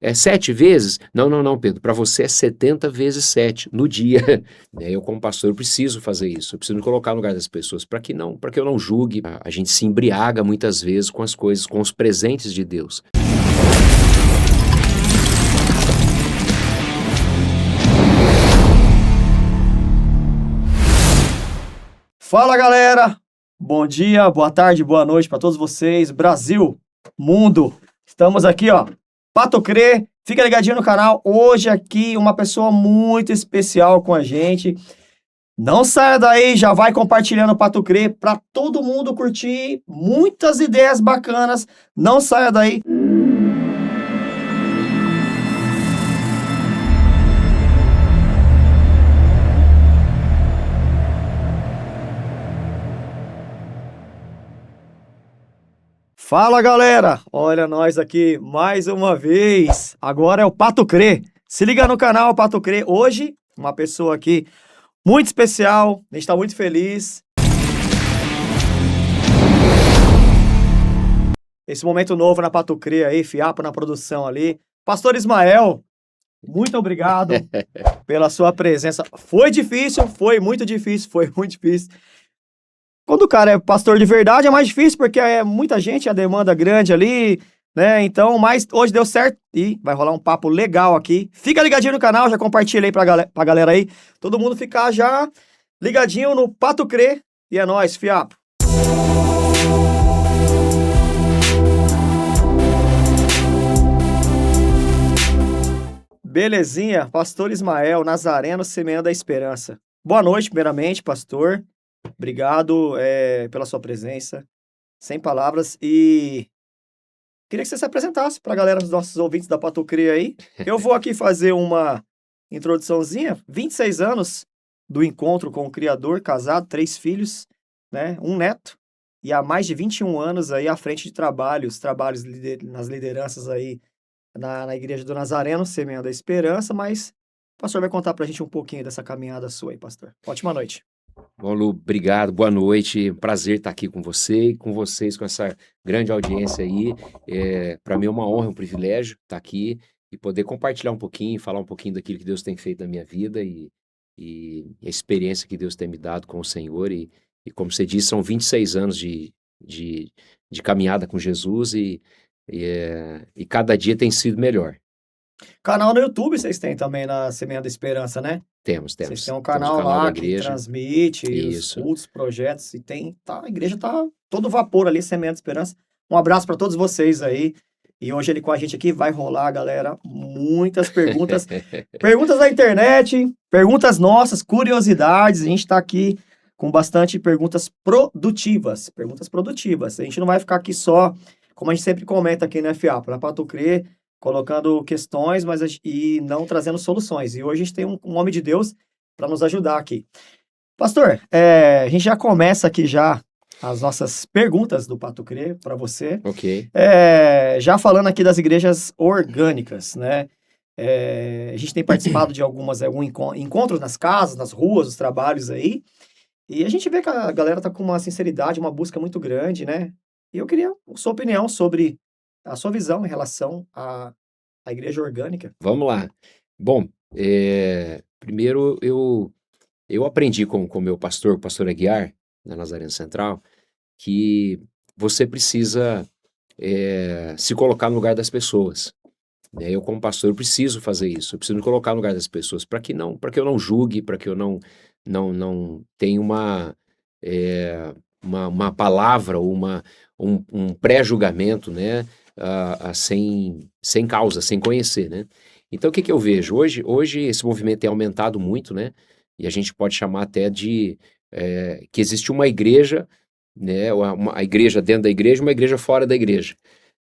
é 7 vezes? Não, Pedro, para você é 70 vezes 7 no dia. Né? Eu, como pastor, eu preciso fazer isso, eu preciso me colocar no lugar das pessoas, para que eu não julgue. A gente se embriaga muitas vezes com as coisas, com os presentes de Deus. Fala, galera! Bom dia, boa tarde, boa noite para todos vocês, Brasil, mundo. Estamos aqui, ó, Patucrê. Fica ligadinho no canal. Hoje aqui uma pessoa muito especial com a gente. Não saia daí, já vai compartilhando o Patucrê para todo mundo curtir. Muitas ideias bacanas. Não saia daí. Fala, galera! Olha nós aqui mais uma vez. Agora é o Patucrê. Se liga no canal Patucrê. Hoje, uma pessoa aqui muito especial. A gente está muito feliz. Esse momento novo na Patucrê aí, fiapo na produção ali. Pastor Ismael, muito obrigado pela sua presença. Foi difícil, foi muito difícil. Quando o cara é pastor de verdade é mais difícil, porque é muita gente, a demanda grande ali, né? Então, mas hoje deu certo e vai rolar um papo legal aqui. Fica ligadinho no canal, já compartilha aí pra galera aí. Todo mundo ficar já ligadinho no Patucrê. E é nóis, fiapo. Belezinha, pastor Ismael, Nazareno, semeando a esperança. Boa noite, primeiramente, pastor. Obrigado pela sua presença, sem palavras, e queria que você se apresentasse para a galera dos nossos ouvintes da Patucrê aí. Eu vou aqui fazer uma introduçãozinha, 26 anos do encontro com o Criador, casado, 3 filhos, né, um neto, e há mais de 21 anos aí à frente de trabalhos nas lideranças aí na Igreja do Nazareno, semeando a esperança, mas o pastor vai contar para a gente um pouquinho dessa caminhada sua aí, pastor. Ótima noite. Bom, Lu, obrigado, boa noite, prazer estar aqui com você e com vocês, com essa grande audiência aí. Para mim é uma honra, um privilégio estar aqui e poder compartilhar um pouquinho, falar um pouquinho daquilo que Deus tem feito na minha vida e a experiência que Deus tem me dado com o Senhor. E como você disse, são 26 anos de caminhada com Jesus e cada dia tem sido melhor. Canal no YouTube vocês têm também na Semeando a Esperança, né? Temos. Vocês têm um canal lá que transmite os cultos, projetos, e a igreja tá todo vapor ali, Semeando a Esperança. Um abraço para todos vocês aí. E hoje ele com a gente aqui vai rolar, galera, muitas perguntas. Perguntas da internet, perguntas nossas, curiosidades. A gente tá aqui com bastante perguntas produtivas. A gente não vai ficar aqui só, como a gente sempre comenta aqui no FA, na Patucrê, colocando questões, e não trazendo soluções. E hoje a gente tem um homem de Deus para nos ajudar aqui. Pastor, a gente já começa aqui já as nossas perguntas do Patucrê para você. Ok. Já falando aqui das igrejas orgânicas, né? A gente tem participado de alguns encontros nas casas, nas ruas, nos trabalhos aí. E a gente vê que a galera tá com uma sinceridade, uma busca muito grande, né? E eu queria a sua opinião sobre a sua visão em relação à igreja orgânica. Vamos lá. Bom, primeiro eu aprendi com o meu pastor, o pastor Aguiar, na Nazareno Central, que você precisa se colocar no lugar das pessoas. Né? Eu, como pastor, eu preciso fazer isso. Eu preciso me colocar no lugar das pessoas para que eu não julgue, para que eu não tenha uma palavra ou um pré-julgamento, né? Sem causa, sem conhecer, né? Então, o que eu vejo? Hoje esse movimento tem aumentado muito, né? E a gente pode chamar até de que existe uma igreja, né? A igreja dentro da igreja, uma igreja fora da igreja.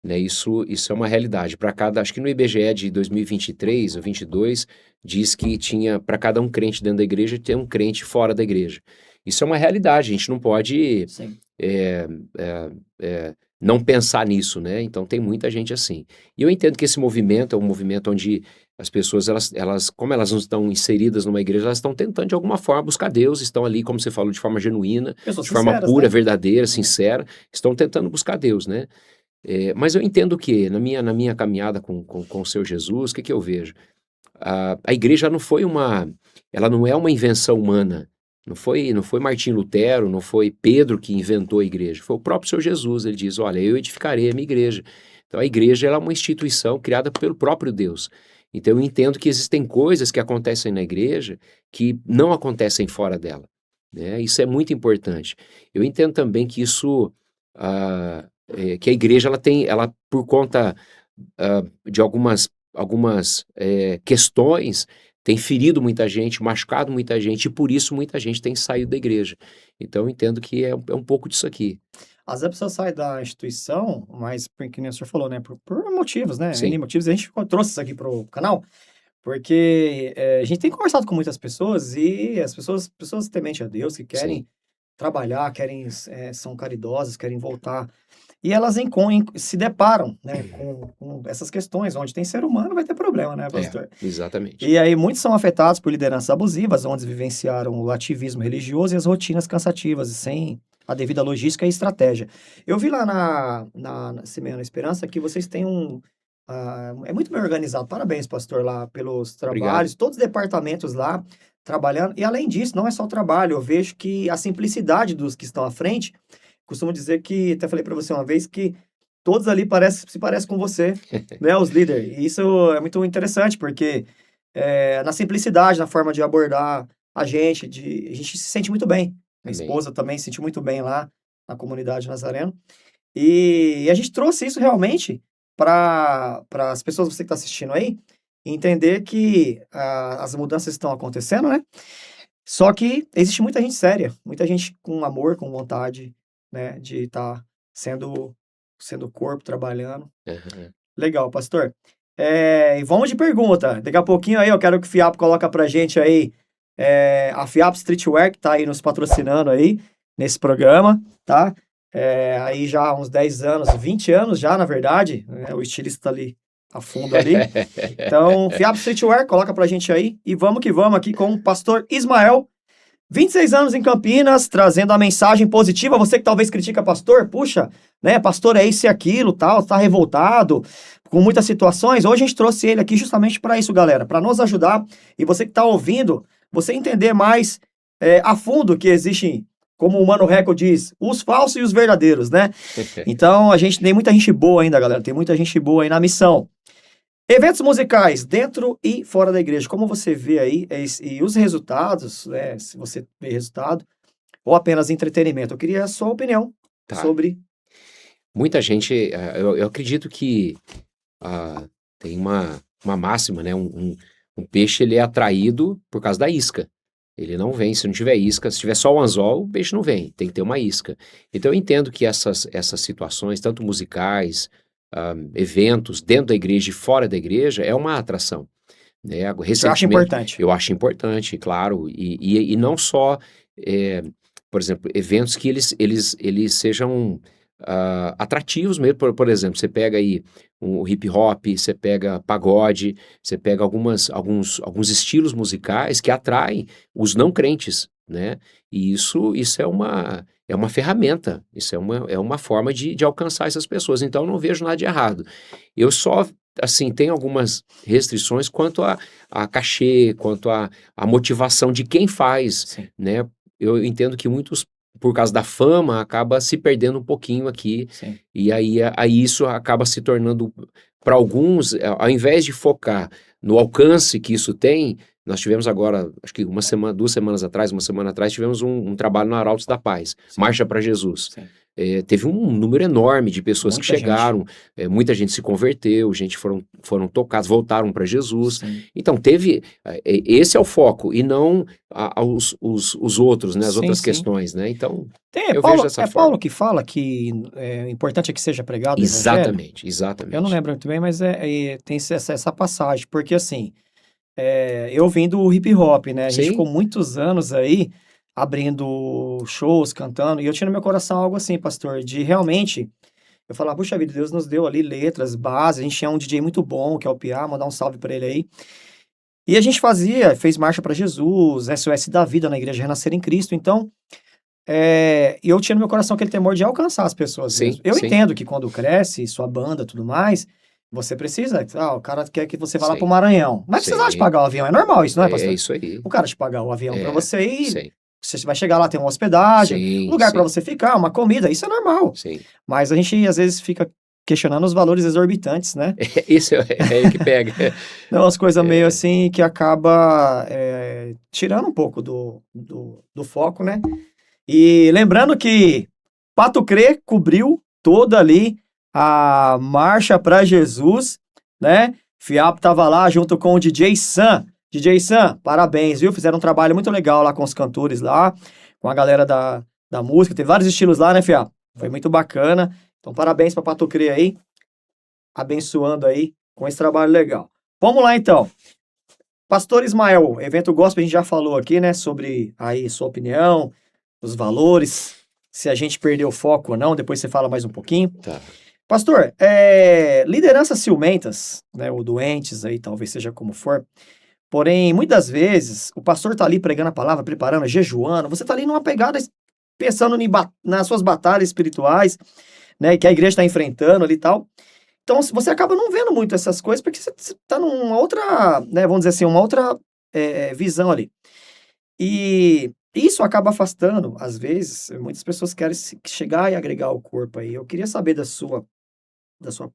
Né? Isso é uma realidade. Acho que no IBGE de 2023 ou 2022, diz que tinha, para cada um crente dentro da igreja, tem um crente fora da igreja. Isso é uma realidade, a gente não pode não pensar nisso, né? Então tem muita gente assim. E eu entendo que esse movimento é um movimento onde as pessoas, elas como elas não estão inseridas numa igreja, elas estão tentando de alguma forma buscar Deus, estão ali, como você falou, de forma genuína, de forma pura, né? Verdadeira, sincera, estão tentando buscar Deus, né? Mas eu entendo que, na minha caminhada com o Seu Jesus, o que eu vejo? A igreja ela não é uma invenção humana. Não foi Martim Lutero, não foi Pedro que inventou a igreja, foi o próprio Senhor Jesus. Ele diz: olha, eu edificarei a minha igreja. Então a igreja ela é uma instituição criada pelo próprio Deus. Então eu entendo que existem coisas que acontecem na igreja que não acontecem fora dela, né? Isso é muito importante. Eu entendo também que isso, que a igreja ela por conta de algumas questões, tem ferido muita gente, machucado muita gente, e por isso muita gente tem saído da igreja. Então eu entendo que é um pouco disso aqui. Às vezes a pessoa sai da instituição, mas, porque nem o senhor falou, né, por motivos, né, Sim. N motivos, a gente trouxe isso aqui pro canal, porque a gente tem conversado com muitas pessoas e as pessoas temente a Deus, que querem trabalhar, são caridosas, querem voltar. E elas se deparam, né, com essas questões, onde tem ser humano vai ter problema, né, pastor? Exatamente. E aí muitos são afetados por lideranças abusivas, onde vivenciaram o ativismo religioso e as rotinas cansativas, e sem a devida logística e estratégia. Eu vi lá na Semeando a Esperança que vocês têm é muito bem organizado. Parabéns, pastor, lá pelos trabalhos, todos os departamentos lá trabalhando. E além disso, não é só o trabalho, eu vejo que a simplicidade dos que estão à frente, costumo dizer que, até falei para você uma vez, que todos ali se parecem com você, né, os líderes. E isso é muito interessante, porque na simplicidade, na forma de abordar a gente se sente muito bem. Minha esposa também se sentiu muito bem lá na comunidade Nazareno. E a gente trouxe isso realmente para as pessoas, você que está assistindo aí, entender que as mudanças estão acontecendo, né? Só que existe muita gente séria, muita gente com amor, com vontade, né, de estar sendo corpo, trabalhando. Uhum. Legal, pastor. E vamos de pergunta. Daqui a pouquinho aí eu quero que o Fiapo coloca pra gente aí a Fiapo Streetwear, que tá aí nos patrocinando aí nesse programa, tá? Aí já há uns 10 anos, 20 anos já, na verdade, né? O estilista tá ali a fundo ali. Então, Fiapo Streetwear, coloca pra gente aí. E vamos que vamos aqui com o pastor Ismael, 26 anos em Campinas, trazendo a mensagem positiva. Você que talvez critica pastor, puxa, né, pastor é isso e aquilo, tal, tá revoltado com muitas situações. Hoje a gente trouxe ele aqui justamente para isso, galera, para nos ajudar. E você que tá ouvindo, você entender mais a fundo que existem, como o Mano Reco diz, os falsos e os verdadeiros, né? Então, a gente tem muita gente boa ainda, galera. Tem muita gente boa aí na missão. Eventos musicais dentro e fora da igreja. Como você vê aí, e os resultados, né? Se você vê resultado, ou apenas entretenimento. Eu queria a sua opinião sobre... Muita gente, eu acredito que tem uma máxima, né? Um peixe, ele é atraído por causa da isca. Ele não vem, se não tiver isca, se tiver só o anzol, o peixe não vem, tem que ter uma isca. Então eu entendo que essas situações, tanto musicais, eventos dentro da igreja e fora da igreja, é uma atração. Né? Você acha importante? Eu acho importante, claro, e não só, por exemplo, eventos que eles sejam atrativos mesmo. Por exemplo, você pega aí o hip hop, você pega pagode, você pega alguns estilos musicais que atraem os não crentes, né? E isso é uma ferramenta, isso é uma forma de alcançar essas pessoas. Então eu não vejo nada de errado. Eu só, assim, tenho algumas restrições quanto a cachê, quanto a motivação de quem faz, né? Eu entendo que muitos, por causa da fama, acaba se perdendo um pouquinho aqui. Sim. E aí isso acaba se tornando, para alguns, ao invés de focar no alcance que isso tem, nós tivemos agora, acho que 2 semanas atrás, uma semana atrás, tivemos um trabalho no Arautos da Paz, Marcha para Jesus. Teve um número enorme de pessoas que chegaram, muita gente se converteu, gente foram tocados, voltaram para Jesus. Sim. Então esse é o foco, e não os outros, né, as outras questões, né? Então eu vejo dessa forma. Paulo que fala que é importante que seja pregado. Exatamente. Eu não lembro muito bem, mas tem essa passagem, porque assim, eu vim do hip hop, né? A gente ficou muitos anos aí abrindo shows, cantando, e eu tinha no meu coração algo assim, pastor, de realmente, eu falava, puxa vida, Deus nos deu ali letras, bases, a gente tinha um DJ muito bom, que é o Piá, mandar um salve pra ele aí, e a gente fez Marcha para Jesus, SOS da Vida na Igreja Renascer em Cristo, então, eu tinha no meu coração aquele temor de alcançar as pessoas mesmo. Eu entendo que quando cresce, sua banda e tudo mais, você precisa, o cara quer que você vá lá pro Maranhão. Mas precisa de pagar o avião, é normal isso, não é, pastor? É isso aí. O cara te pagar o avião pra você ir, você vai chegar lá, tem uma hospedagem, um lugar pra você ficar, uma comida, isso é normal. Sim. Mas a gente, às vezes, fica questionando os valores exorbitantes, né? Isso é aí que pega. Não, umas coisas meio assim que acaba tirando um pouco do foco, né? E lembrando que Pato Crê cobriu toda ali a Marcha para Jesus, né? Fiapo tava lá junto com o DJ Sam. DJ Sam, parabéns, viu? Fizeram um trabalho muito legal lá com os cantores lá, com a galera da música. Tem vários estilos lá, né, Fiapo? Foi muito bacana. Então, parabéns para Pato Crê aí, abençoando aí com esse trabalho legal. Vamos lá, então. Pastor Ismael, evento gospel, a gente já falou aqui, né, sobre aí sua opinião, os valores, se a gente perdeu o foco ou não, depois você fala mais um pouquinho. Tá. Pastor, lideranças ciumentas, né, ou doentes aí, talvez seja como for, porém, muitas vezes, o pastor tá ali pregando a palavra, preparando, jejuando, você tá ali numa pegada, pensando nas suas batalhas espirituais, né, que a igreja está enfrentando ali e tal. Então, você acaba não vendo muito essas coisas, porque você tá numa outra, né, vamos dizer assim, uma outra visão ali. E isso acaba afastando, às vezes, muitas pessoas querem chegar e agregar ao corpo aí. Eu queria saber da sua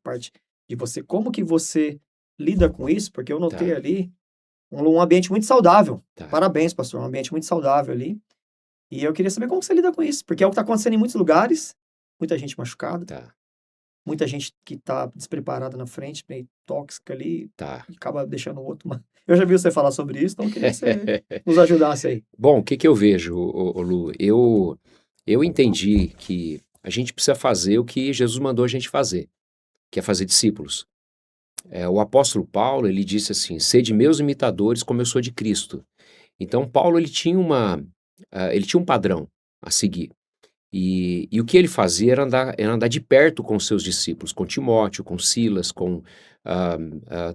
parte, de você, como que você lida com isso, porque eu notei ali um ambiente muito saudável. Parabéns, pastor, um ambiente muito saudável ali. E eu queria saber como você lida com isso, porque é o que está acontecendo em muitos lugares, muita gente machucada, muita gente que está despreparada na frente, meio tóxica ali, e acaba deixando o outro. Eu já vi você falar sobre isso, então eu queria que você nos ajudasse aí. Bom, o que eu vejo, Lu? Eu entendi que a gente precisa fazer o que Jesus mandou a gente fazer, que é fazer discípulos. O apóstolo Paulo, ele disse assim, sede meus imitadores como eu sou de Cristo. Então, Paulo, ele tinha um padrão a seguir. E o que ele fazia era andar de perto com os seus discípulos, com Timóteo, com Silas, com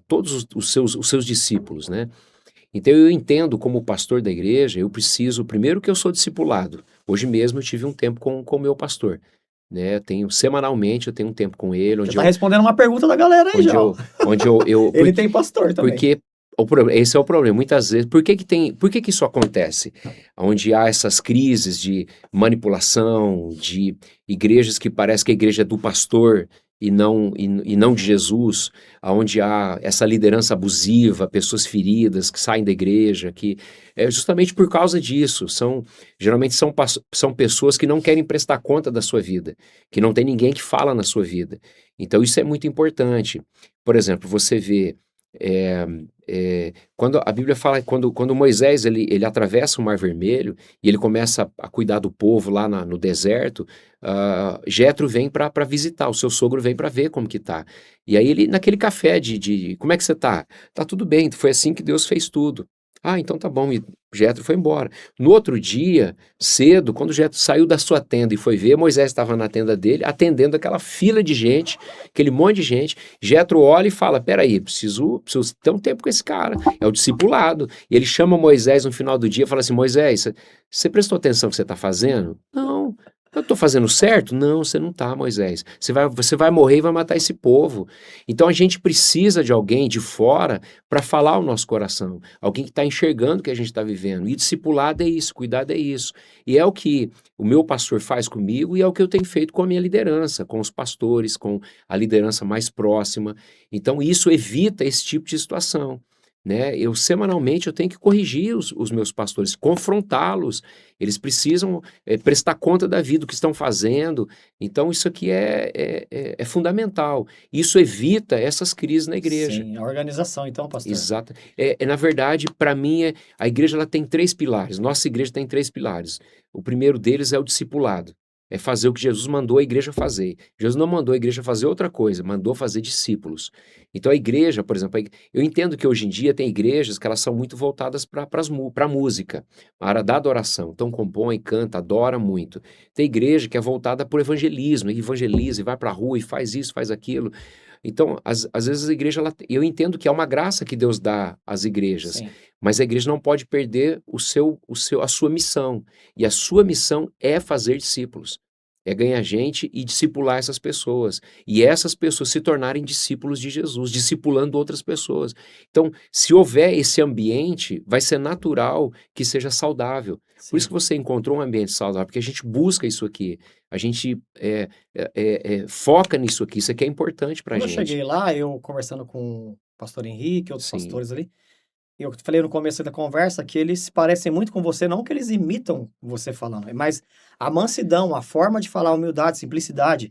todos os seus discípulos, né? Então eu entendo como pastor da igreja, eu preciso, primeiro que eu sou discipulado. Hoje mesmo eu tive um tempo com o meu pastor, né? Semanalmente eu tenho um tempo com ele. Você está respondendo uma pergunta da galera aí já. Ele tem pastor também. Porque esse é o problema, muitas vezes, por que isso acontece? Onde há essas crises de manipulação, de igrejas que parece que a igreja é do pastor e não de Jesus, onde há essa liderança abusiva, pessoas feridas que saem da igreja, que é justamente por causa disso, geralmente são pessoas que não querem prestar conta da sua vida, que não tem ninguém que fala na sua vida. Então isso é muito importante. Por exemplo, você vê quando a Bíblia fala, quando Moisés ele atravessa o Mar Vermelho e ele começa a cuidar do povo lá no deserto, Jetro vem para visitar, o seu sogro vem para ver como que tá. E aí ele, naquele café de como é que você tá? Tá tudo bem, foi assim que Deus fez tudo. Então tá bom, e Jetro foi embora. No outro dia, cedo, quando Jetro saiu da sua tenda e foi ver, Moisés estava na tenda dele, atendendo aquela fila de gente, aquele monte de gente. Jetro olha e fala, peraí, preciso ter um tempo com esse cara, é o discipulado. E ele chama Moisés no final do dia e fala assim, Moisés, você prestou atenção no que você está fazendo? Não. Eu estou fazendo certo? Não, você não está, Moisés. Você vai morrer e vai matar esse povo. Então a gente precisa de alguém de fora para falar o nosso coração. Alguém que está enxergando o que a gente está vivendo. E discipulado é isso, cuidado é isso. E é o que o meu pastor faz comigo e é o que eu tenho feito com a minha liderança, com os pastores, com a liderança mais próxima. Então isso evita esse tipo de situação. Né? Semanalmente eu tenho que corrigir os meus pastores, confrontá-los. Eles precisam prestar conta da vida, do que estão fazendo. Então isso aqui é fundamental. Isso evita essas crises na igreja. Sim, a organização então, pastor. Exato. Na verdade, para mim, a igreja ela tem 3 pilares. Nossa igreja tem 3 pilares. O primeiro deles é o discipulado. É fazer o que Jesus mandou a igreja fazer. Jesus não mandou a igreja fazer outra coisa, mandou fazer discípulos. Então a igreja, por exemplo, eu entendo que hoje em dia tem igrejas que elas são muito voltadas para a música, a área da adoração. Então compõe, canta, adora muito. Tem igreja que é voltada para o evangelismo, evangeliza e vai para a rua e faz isso, faz aquilo. Então, às vezes a igreja, eu entendo que é uma graça que Deus dá às igrejas, Sim. Mas a igreja não pode perder a sua missão. E a sua missão é fazer discípulos. É ganhar gente e discipular essas pessoas. E essas pessoas se tornarem discípulos de Jesus, discipulando outras pessoas. Então, se houver esse ambiente, vai ser natural que seja saudável. Sim. Por isso que você encontrou um ambiente saudável, porque a gente busca isso aqui. A gente foca nisso aqui. Isso aqui é importante para a gente. Quando eu cheguei lá, eu conversando com o pastor Henrique, outros pastores ali, eu falei no começo da conversa que eles parecem muito com você, não que eles imitam você falando, mas a mansidão, a forma de falar, a humildade, simplicidade.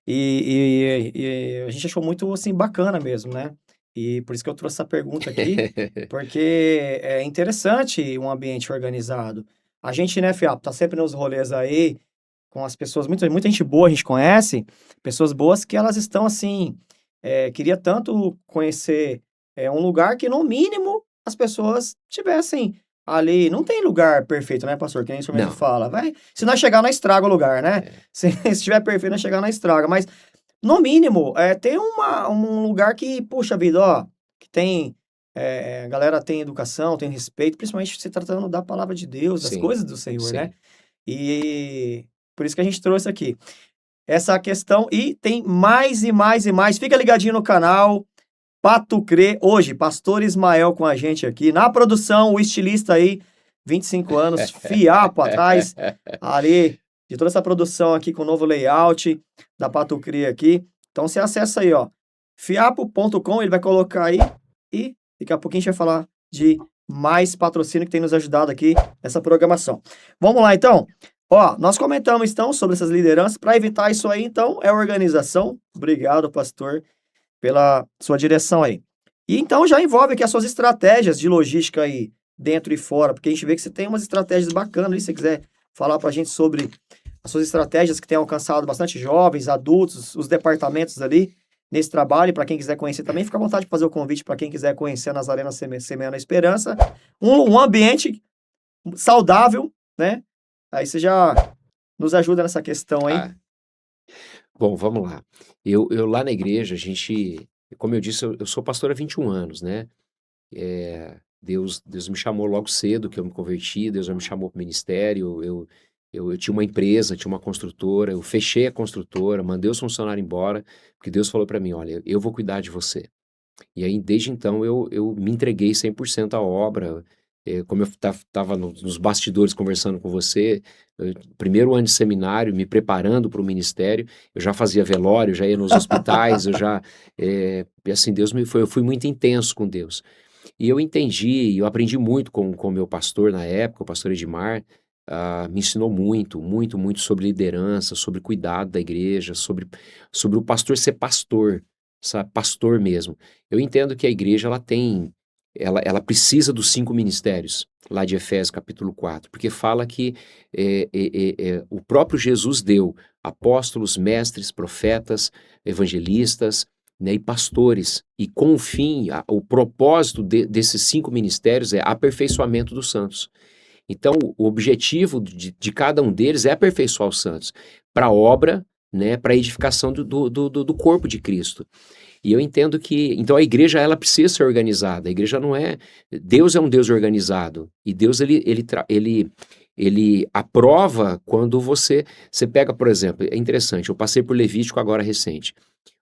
E a gente achou muito, assim, bacana mesmo, né? E por isso que eu trouxe essa pergunta aqui, porque é interessante um ambiente organizado. A gente, né, Fiapo, tá sempre nos rolês aí, com as pessoas, muita gente boa a gente conhece, pessoas boas que elas estão, assim, queria tanto conhecer um lugar que, no mínimo, as pessoas tivessem ali. Não tem lugar perfeito, né, pastor? Que nem o senhor mesmo fala. Se nós chegar, nós estraga o lugar, né? Se estiver perfeito, nós chegar, nós estraga. Mas, no mínimo, tem um lugar que, puxa vida, ó, que tem. A galera tem educação, tem respeito, principalmente se tratando da palavra de Deus, das coisas do Senhor, né? E por isso que a gente trouxe aqui essa questão. E tem mais e mais e mais. Fica ligadinho no canal. Patucrê, hoje, pastor Ismael com a gente aqui, na produção, o estilista aí, 25 anos, Fiapo atrás, ali, de toda essa produção aqui com o novo layout da Patucrê aqui. Então você acessa aí, ó, fiapo.com, ele vai colocar aí e daqui a pouquinho a gente vai falar de mais patrocínio que tem nos ajudado aqui nessa programação. Vamos lá, então. Ó, nós comentamos, então, sobre essas lideranças. Para evitar isso aí, então, é organização. Obrigado, pastor, pela sua direção aí. E então já envolve aqui as suas estratégias de logística aí, dentro e fora, porque a gente vê que você tem umas estratégias bacanas aí, se você quiser falar pra gente sobre as suas estratégias que têm alcançado bastante jovens, adultos, os departamentos ali, nesse trabalho, para quem quiser conhecer também, fica à vontade de fazer o convite para quem quiser conhecer a Nazarena Semeando a Esperança, um ambiente saudável, né? Aí você já nos ajuda nessa questão aí. Bom, vamos lá. Eu lá na igreja, a gente, como eu disse, eu sou pastor há 21 anos, né? Deus me chamou logo cedo que eu me converti, Deus já me chamou para o ministério, eu tinha uma empresa, tinha uma construtora, eu fechei a construtora, mandei os funcionários embora, porque Deus falou para mim, olha, eu vou cuidar de você. E aí, desde então, eu me entreguei 100% à obra. Como eu estava nos bastidores conversando com você, primeiro ano de seminário, me preparando para o ministério, eu já fazia velório, já ia nos hospitais, assim, eu fui muito intenso com Deus. E eu entendi, eu aprendi muito com o meu pastor na época, o pastor Edmar, me ensinou muito, muito, muito sobre liderança, sobre cuidado da igreja, sobre o pastor ser pastor, sabe, pastor mesmo. Eu entendo que a igreja, ela precisa dos 5 ministérios, lá de Efésios capítulo 4, porque fala que o próprio Jesus deu apóstolos, mestres, profetas, evangelistas, né, e pastores, e com o fim, o propósito desses 5 ministérios é aperfeiçoamento dos santos. Então, o objetivo de cada um deles é aperfeiçoar os santos, para a obra, né, para a edificação do corpo de Cristo. E eu entendo que, então a igreja, ela precisa ser organizada. A igreja não é, Deus é um Deus organizado, e Deus, ele aprova quando você pega, por exemplo, é interessante, eu passei por Levítico agora recente.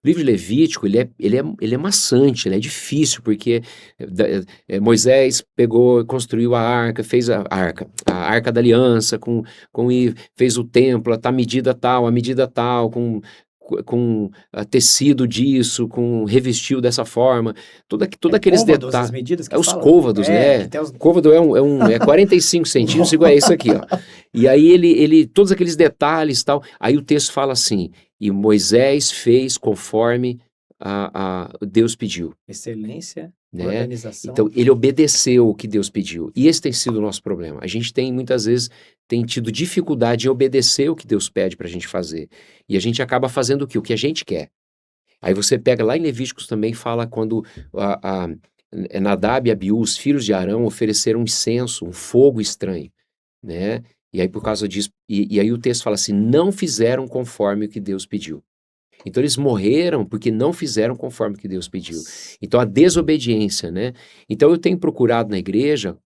O livro de Levítico, ele é maçante, ele é difícil, porque Moisés pegou, construiu a arca, fez a arca da aliança, e fez o templo, a medida tal, com tecido disso, revestiu dessa forma, todos aqueles detalhes. Os côvados, né? Côvado é 45 centímetros, igual é isso aqui, ó. E aí ele todos aqueles detalhes, tal. Aí o texto fala assim: e Moisés fez conforme Deus pediu. Excelência, né? Organização. Então, ele obedeceu o que Deus pediu. E esse tem sido o nosso problema. A gente muitas vezes, tido dificuldade em obedecer o que Deus pede para a gente fazer. E a gente acaba fazendo o quê? O que a gente quer. Aí você pega lá em Levíticos também, fala quando Nadab e Abiú, os filhos de Arão, ofereceram um incenso, um fogo estranho, né? E aí por causa disso, e aí o texto fala assim, não fizeram conforme o que Deus pediu. Então eles morreram porque não fizeram conforme que Deus pediu. Então a desobediência, né? Então eu tenho procurado na igreja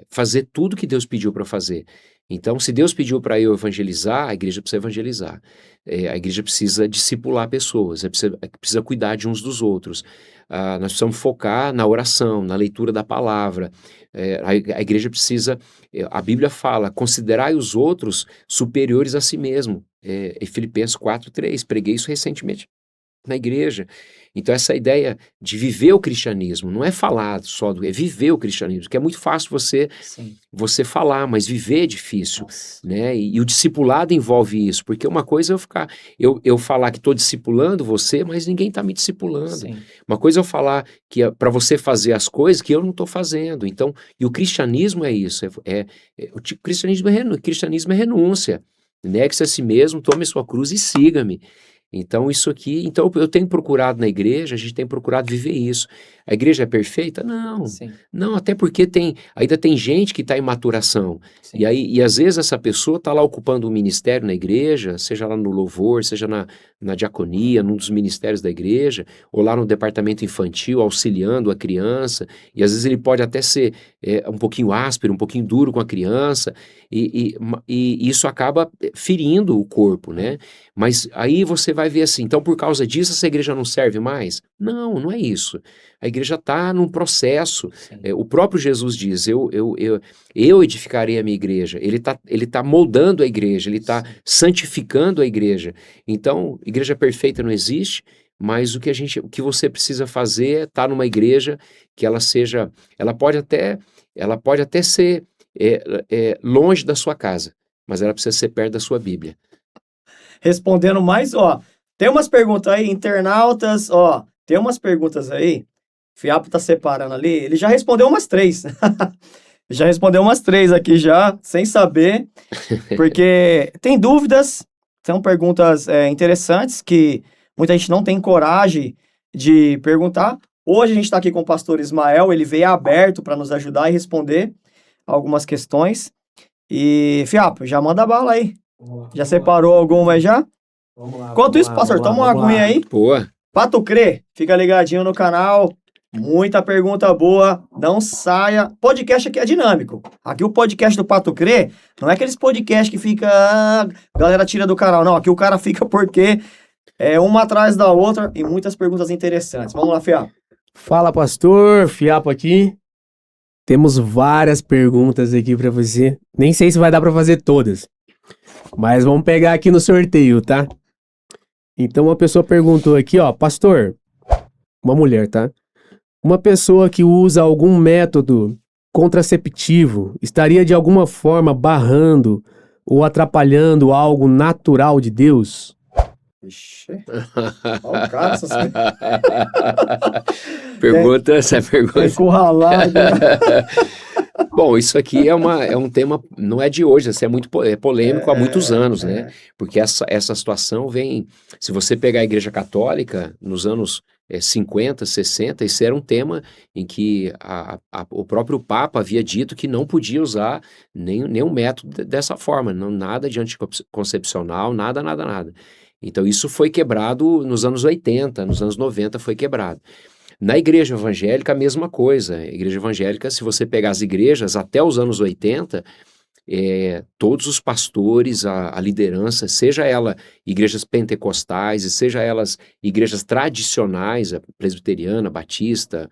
fazer tudo que Deus pediu para fazer. Então, se Deus pediu para eu evangelizar, a igreja precisa evangelizar. A igreja precisa discipular pessoas, precisa cuidar de uns dos outros. Nós precisamos focar na oração, na leitura da palavra. A igreja precisa, a Bíblia fala, considerai os outros superiores a si mesmo. Em Filipenses 4:3, preguei isso recentemente na igreja. Então essa ideia de viver o cristianismo, não é falar só é viver o cristianismo, que é muito fácil você falar, mas viver é difícil, né? E o discipulado envolve isso, porque uma coisa é eu falar que estou discipulando você, mas ninguém está me discipulando. Sim. Uma coisa é eu falar que é para você fazer as coisas que eu não estou fazendo. Então, e o cristianismo é isso, o cristianismo é renúncia. Negue-se a si mesmo, tome sua cruz e siga-me. Então isso aqui, eu tenho procurado na igreja, a gente tem procurado viver isso. A igreja é perfeita? Não, não, até porque ainda tem gente que está em maturação. E às vezes essa pessoa está lá ocupando um ministério na igreja, seja lá no louvor, seja na diaconia, num dos ministérios da igreja, ou lá no departamento infantil, auxiliando a criança, e às vezes ele pode até ser um pouquinho áspero, um pouquinho duro com a criança, e isso acaba ferindo o corpo, né? Mas aí você vai ver assim, então por causa disso essa igreja não serve mais? Não, não é isso. A igreja está num processo. O próprio Jesus diz, eu edificarei a minha igreja. Ele tá moldando a igreja, ele está santificando a igreja. Então, igreja perfeita não existe, mas o que você precisa fazer é estar numa igreja que ela pode até ser longe da sua casa, mas ela precisa ser perto da sua Bíblia. Respondendo mais, tem umas perguntas aí, internautas, tem umas perguntas aí, Fiapo tá separando ali, ele já respondeu umas 3, já respondeu umas 3 aqui já, sem saber, porque tem dúvidas, são perguntas interessantes que muita gente não tem coragem de perguntar. Hoje a gente está aqui com o pastor Ismael, ele veio aberto para nos ajudar e responder algumas questões, e Fiapo, já manda bala aí. Já separou alguma aí já? Vamos lá. Enquanto isso, pastor, toma uma aguinha aí. Boa. Pato Crê, fica ligadinho no canal. Muita pergunta boa, não saia. Podcast aqui é dinâmico. Aqui o podcast do Pato Crê não é aqueles podcasts que fica galera tira do canal. Não, aqui o cara fica porque é uma atrás da outra e muitas perguntas interessantes. Vamos lá, Fiapo. Fala, pastor. Fiapo aqui. Temos várias perguntas aqui pra você. Nem sei se vai dar pra fazer todas. Mas vamos pegar aqui no sorteio, tá? Então uma pessoa perguntou aqui, pastor, uma mulher, tá? Uma pessoa que usa algum método contraceptivo estaria de alguma forma barrando ou atrapalhando algo natural de Deus? Ixi. Olha o cara, essa pergunta. Encurralado. Bom, isso aqui é um tema, não é de hoje, isso é muito polêmico há muitos anos, né? Porque essa situação vem, se você pegar a Igreja Católica, nos anos 50, 60, isso era um tema em que o próprio Papa havia dito que não podia usar nenhum método dessa forma, nada de anticoncepcional, nada. Então isso foi quebrado nos anos 80, nos anos 90 foi quebrado. Na igreja evangélica, a mesma coisa. A igreja evangélica, se você pegar as igrejas até os anos 80, todos os pastores, a liderança, seja ela igrejas pentecostais, e seja elas igrejas tradicionais, a presbiteriana, batista,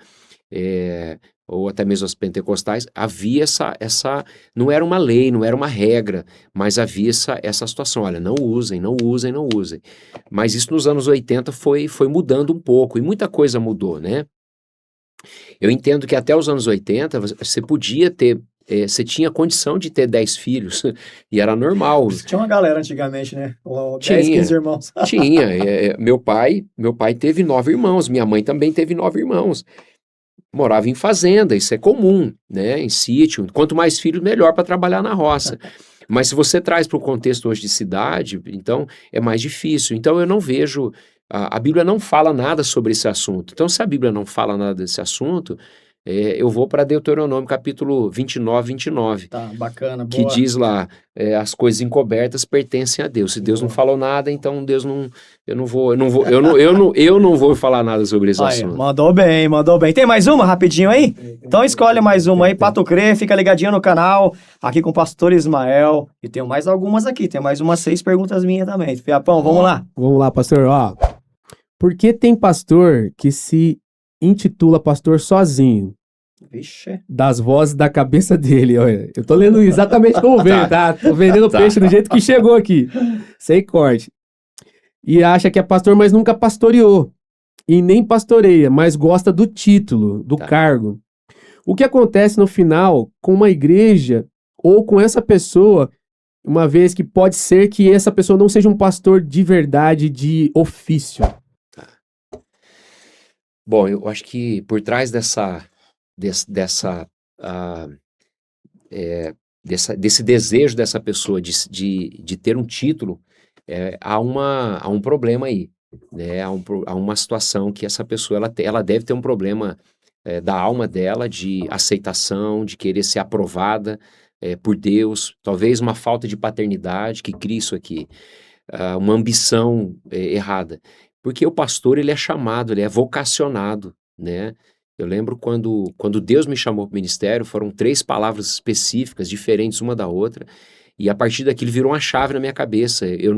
ou até mesmo as pentecostais, havia essa não era uma lei, não era uma regra, mas havia essa situação, olha, não usem. Mas isso nos anos 80 foi mudando um pouco, e muita coisa mudou, né? Eu entendo que até os anos 80 você podia ter, você tinha condição de ter 10 filhos, e era normal. Tinha uma galera antigamente, né? 10, 15 irmãos. Tinha, meu pai teve 9 irmãos, minha mãe também teve 9 irmãos. Morava em fazenda, isso é comum, né? Em sítio. Quanto mais filhos, melhor para trabalhar na roça. Mas se você traz para o contexto hoje de cidade, então é mais difícil. Então eu não vejo, a Bíblia não fala nada sobre esse assunto. Então se a Bíblia não fala nada desse assunto, eu vou para Deuteronômio, capítulo 29. Tá, bacana, que boa. diz lá, as coisas encobertas pertencem a Deus. Se Deus não falou nada, então Deus não, eu não vou falar nada sobre esse assunto. Mandou bem. Tem mais uma rapidinho aí? Então escolhe mais uma aí, pra tu crer, fica ligadinho no canal, aqui com o pastor Ismael, e tenho mais algumas aqui, tem mais umas 6 perguntas minhas também. Fiapão, vamos lá. Vamos lá, pastor, ó. Por que tem pastor que se intitula pastor sozinho? Vixe. Das vozes da cabeça dele, olha. Eu tô lendo exatamente como veio, tá? Tô vendendo peixe do jeito que chegou aqui. Sem corte. E acha que é pastor, mas nunca pastoreou. E nem pastoreia, mas gosta do título, do cargo. O que acontece no final com uma igreja ou com essa pessoa, uma vez que pode ser que essa pessoa não seja um pastor de verdade, de ofício? Bom, eu acho que por trás desse desejo dessa pessoa de ter um título, há um problema aí, né? Há uma situação que essa pessoa ela deve ter um problema da alma dela, de aceitação, de querer ser aprovada por Deus, talvez uma falta de paternidade que cria isso aqui, uma ambição errada, porque o pastor ele é chamado, ele é vocacionado, né? Eu lembro quando Deus me chamou para o ministério, foram 3 palavras específicas, diferentes uma da outra, e a partir daquilo virou uma chave na minha cabeça. Eu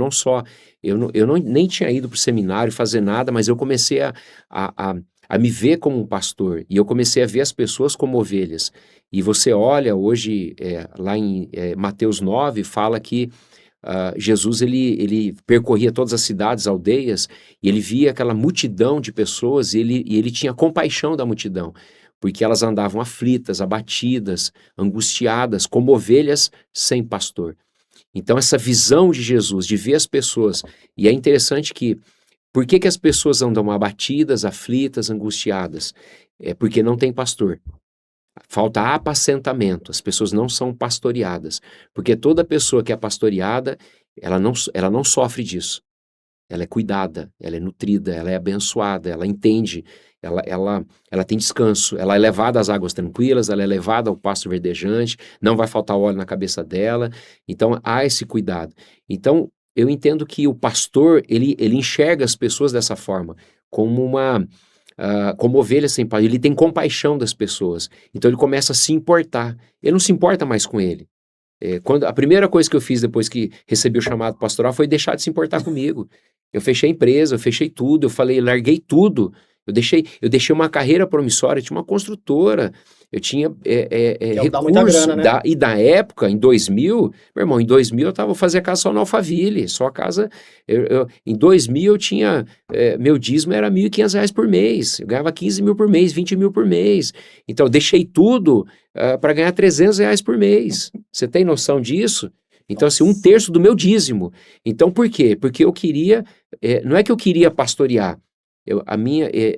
nem tinha ido para o seminário fazer nada, mas eu comecei a me ver como um pastor, e eu comecei a ver as pessoas como ovelhas. E você olha hoje, lá em Mateus 9, fala que Jesus ele percorria todas as cidades, aldeias, e ele via aquela multidão de pessoas e ele tinha compaixão da multidão, porque elas andavam aflitas, abatidas, angustiadas, como ovelhas sem pastor. Então essa visão de Jesus, de ver as pessoas, e é interessante que, por que as pessoas andam abatidas, aflitas, angustiadas? É porque não tem pastor. Falta apacentamento, as pessoas não são pastoreadas, porque toda pessoa que é pastoreada, ela não sofre disso, ela é cuidada, ela é nutrida, ela é abençoada, ela entende, ela tem descanso, ela é levada às águas tranquilas, ela é levada ao pasto verdejante, não vai faltar óleo na cabeça dela, então há esse cuidado. Então eu entendo que o pastor, ele enxerga as pessoas dessa forma, como ovelha sem pastor, ele tem compaixão das pessoas, então ele começa a se importar, ele não se importa mais com ele. A primeira coisa que eu fiz depois que recebi o chamado pastoral foi deixar de se importar comigo. Eu fechei a empresa, eu fechei tudo, eu falei, larguei tudo, eu deixei uma carreira promissória, eu tinha uma construtora, eu tinha recursos, grana, né? E da época, em 2000, meu irmão, em 2000 eu fazia casa só no Alphaville, só a casa, em 2000 eu tinha, meu dízimo era R$1.500 por mês, eu ganhava 15 mil por mês, 20 mil por mês, então eu deixei tudo para ganhar R$300 por mês, você tem noção disso? Então, assim, 1/3 do meu dízimo. Então, por quê? Porque eu queria, não é que eu queria pastorear,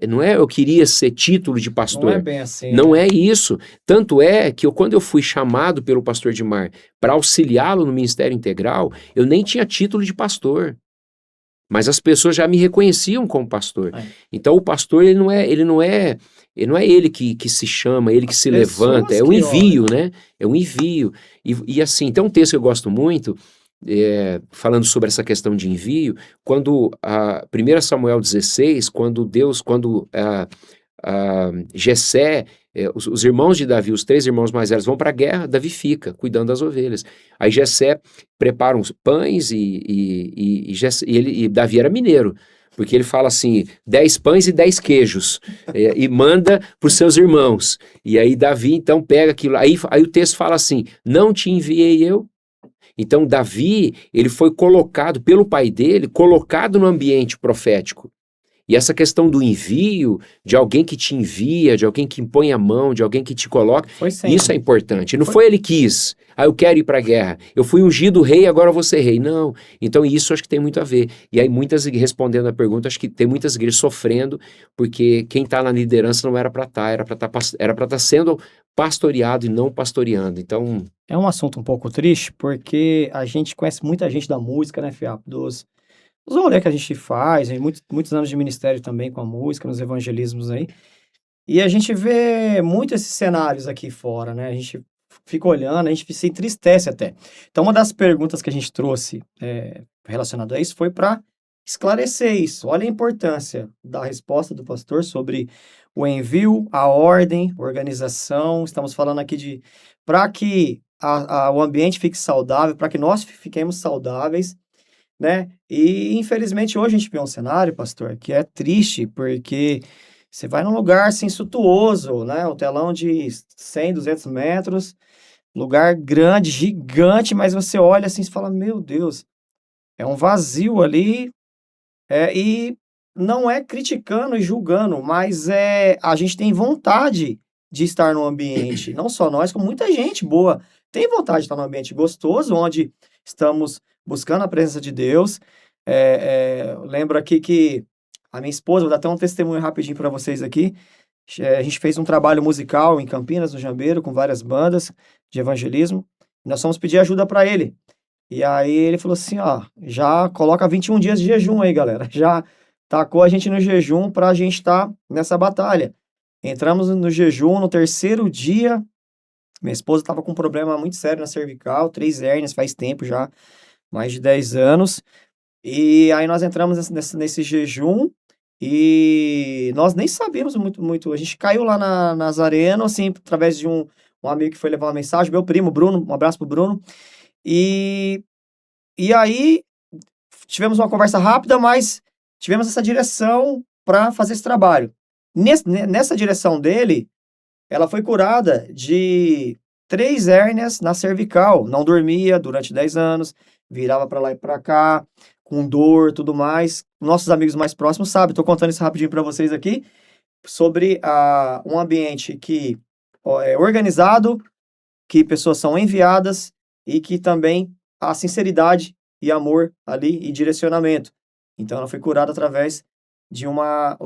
não é eu queria ser título de pastor. Não é bem assim. Não é isso. Tanto é que quando eu fui chamado pelo pastor Edmar para auxiliá-lo no Ministério Integral, eu nem tinha título de pastor. Mas as pessoas já me reconheciam como pastor. Então o pastor, ele não é ele que se chama, ele que se levanta, é um envio, né? É um envio. E assim, tem um texto que eu gosto muito, falando sobre essa questão de envio, quando 1 Samuel 16, quando Jessé, os irmãos de Davi, os 3 irmãos mais velhos, vão para a guerra, Davi fica cuidando das ovelhas. Aí Jessé prepara uns pães e Davi era mineiro, porque ele fala assim, 10 pães e 10 queijos, e manda para os seus irmãos. E aí Davi então pega aquilo, aí o texto fala assim, não te enviei eu? Então Davi, ele foi colocado pelo pai dele, colocado no ambiente profético. E essa questão do envio, de alguém que te envia, de alguém que impõe a mão, de alguém que te coloca, isso é importante. Não foi ele que quis, eu quero ir para a guerra, eu fui ungido rei, agora eu vou ser rei. Não, então isso acho que tem muito a ver. E aí respondendo a pergunta, acho que tem muitas igrejas sofrendo, porque quem está na liderança não era para estar, era para estar sendo pastoreado e não pastoreando. Então... É um assunto um pouco triste, porque a gente conhece muita gente da música, né, Fiapo, os rolês que a gente faz, muitos anos de ministério também com a música, nos evangelismos aí. E a gente vê muito esses cenários aqui fora, né? A gente fica olhando, a gente se entristece até. Então, uma das perguntas que a gente trouxe relacionado a isso foi para esclarecer isso. Olha a importância da resposta do pastor sobre o envio, a ordem, organização. Estamos falando aqui para que o ambiente fique saudável, para que nós fiquemos saudáveis, né? E, infelizmente, hoje a gente vê um cenário, pastor, que é triste, porque você vai num lugar, assim, suntuoso, né? Um telão de 100, 200 metros, lugar grande, gigante, mas você olha assim e fala, meu Deus, é um vazio ali, e não é criticando e julgando, mas a gente tem vontade de estar no ambiente, não só nós, como muita gente boa tem vontade de estar num ambiente gostoso, onde estamos buscando a presença de Deus. Lembro aqui que a minha esposa, vou dar até um testemunho rapidinho para vocês aqui, a gente fez um trabalho musical em Campinas, no Jambeiro, com várias bandas de evangelismo, e nós fomos pedir ajuda para ele. E aí ele falou assim, ó, já coloca 21 dias de jejum aí, galera. Já tacou a gente no jejum para a gente estar nessa batalha. Entramos no jejum no terceiro dia. Minha esposa estava com um problema muito sério na cervical, 3 hérnias, faz tempo já, mais de 10 anos. E aí nós entramos nesse jejum e nós nem sabíamos muito. A gente caiu lá na Nazareno, assim, através de um amigo que foi levar uma mensagem, meu primo, Bruno, um abraço pro Bruno. E aí tivemos uma conversa rápida, mas tivemos essa direção para fazer esse trabalho. Nessa direção dele, ela foi curada de 3 hérnias na cervical, não dormia durante 10 anos, virava para lá e para cá, com dor, tudo mais. Nossos amigos mais próximos sabem, estou contando isso rapidinho para vocês aqui, sobre um ambiente que é organizado, que pessoas são enviadas e que também há sinceridade e amor ali e direcionamento. Então ela foi curada através de uma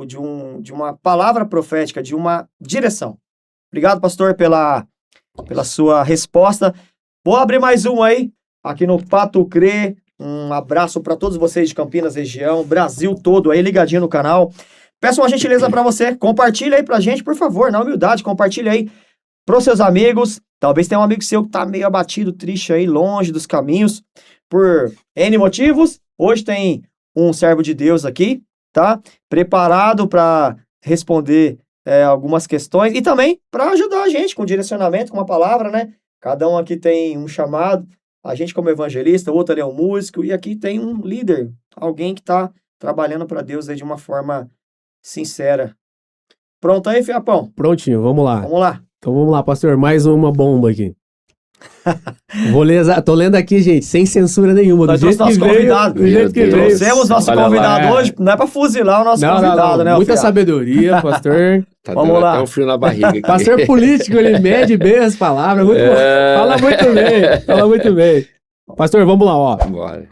palavra profética, de uma direção. Obrigado, pastor, pela sua resposta. Vou abrir mais um aí, aqui no Patucrê. Um abraço para todos vocês de Campinas, região, Brasil todo aí, ligadinho no canal. Peço uma gentileza para você, compartilha aí pra gente, por favor, na humildade, compartilha aí pros seus amigos. Talvez tenha um amigo seu que tá meio abatido, triste aí, longe dos caminhos, por N motivos. Hoje tem um servo de Deus aqui, tá? Preparado para responder algumas questões e também para ajudar a gente com direcionamento, com uma palavra, né? Cada um aqui tem um chamado, a gente como evangelista, o outro ali é um músico, e aqui tem um líder, alguém que está trabalhando para Deus aí de uma forma sincera. Pronto aí, Fiapão? Prontinho, vamos lá. Vamos lá. Então vamos lá, pastor, mais uma bomba aqui. Vou ler, tô lendo aqui, gente, sem censura nenhuma. Nós trouxemos nosso convidado. Do jeito que veio. Trouxemos nosso convidado hoje, não é pra fuzilar o nosso convidado, né? Muita sabedoria, pastor. Tá Vamos lá. Até um frio na barriga aqui. Pastor político, ele mede bem as palavras. Fala muito bem, fala muito bem. Pastor, vamos lá, ó. Bora.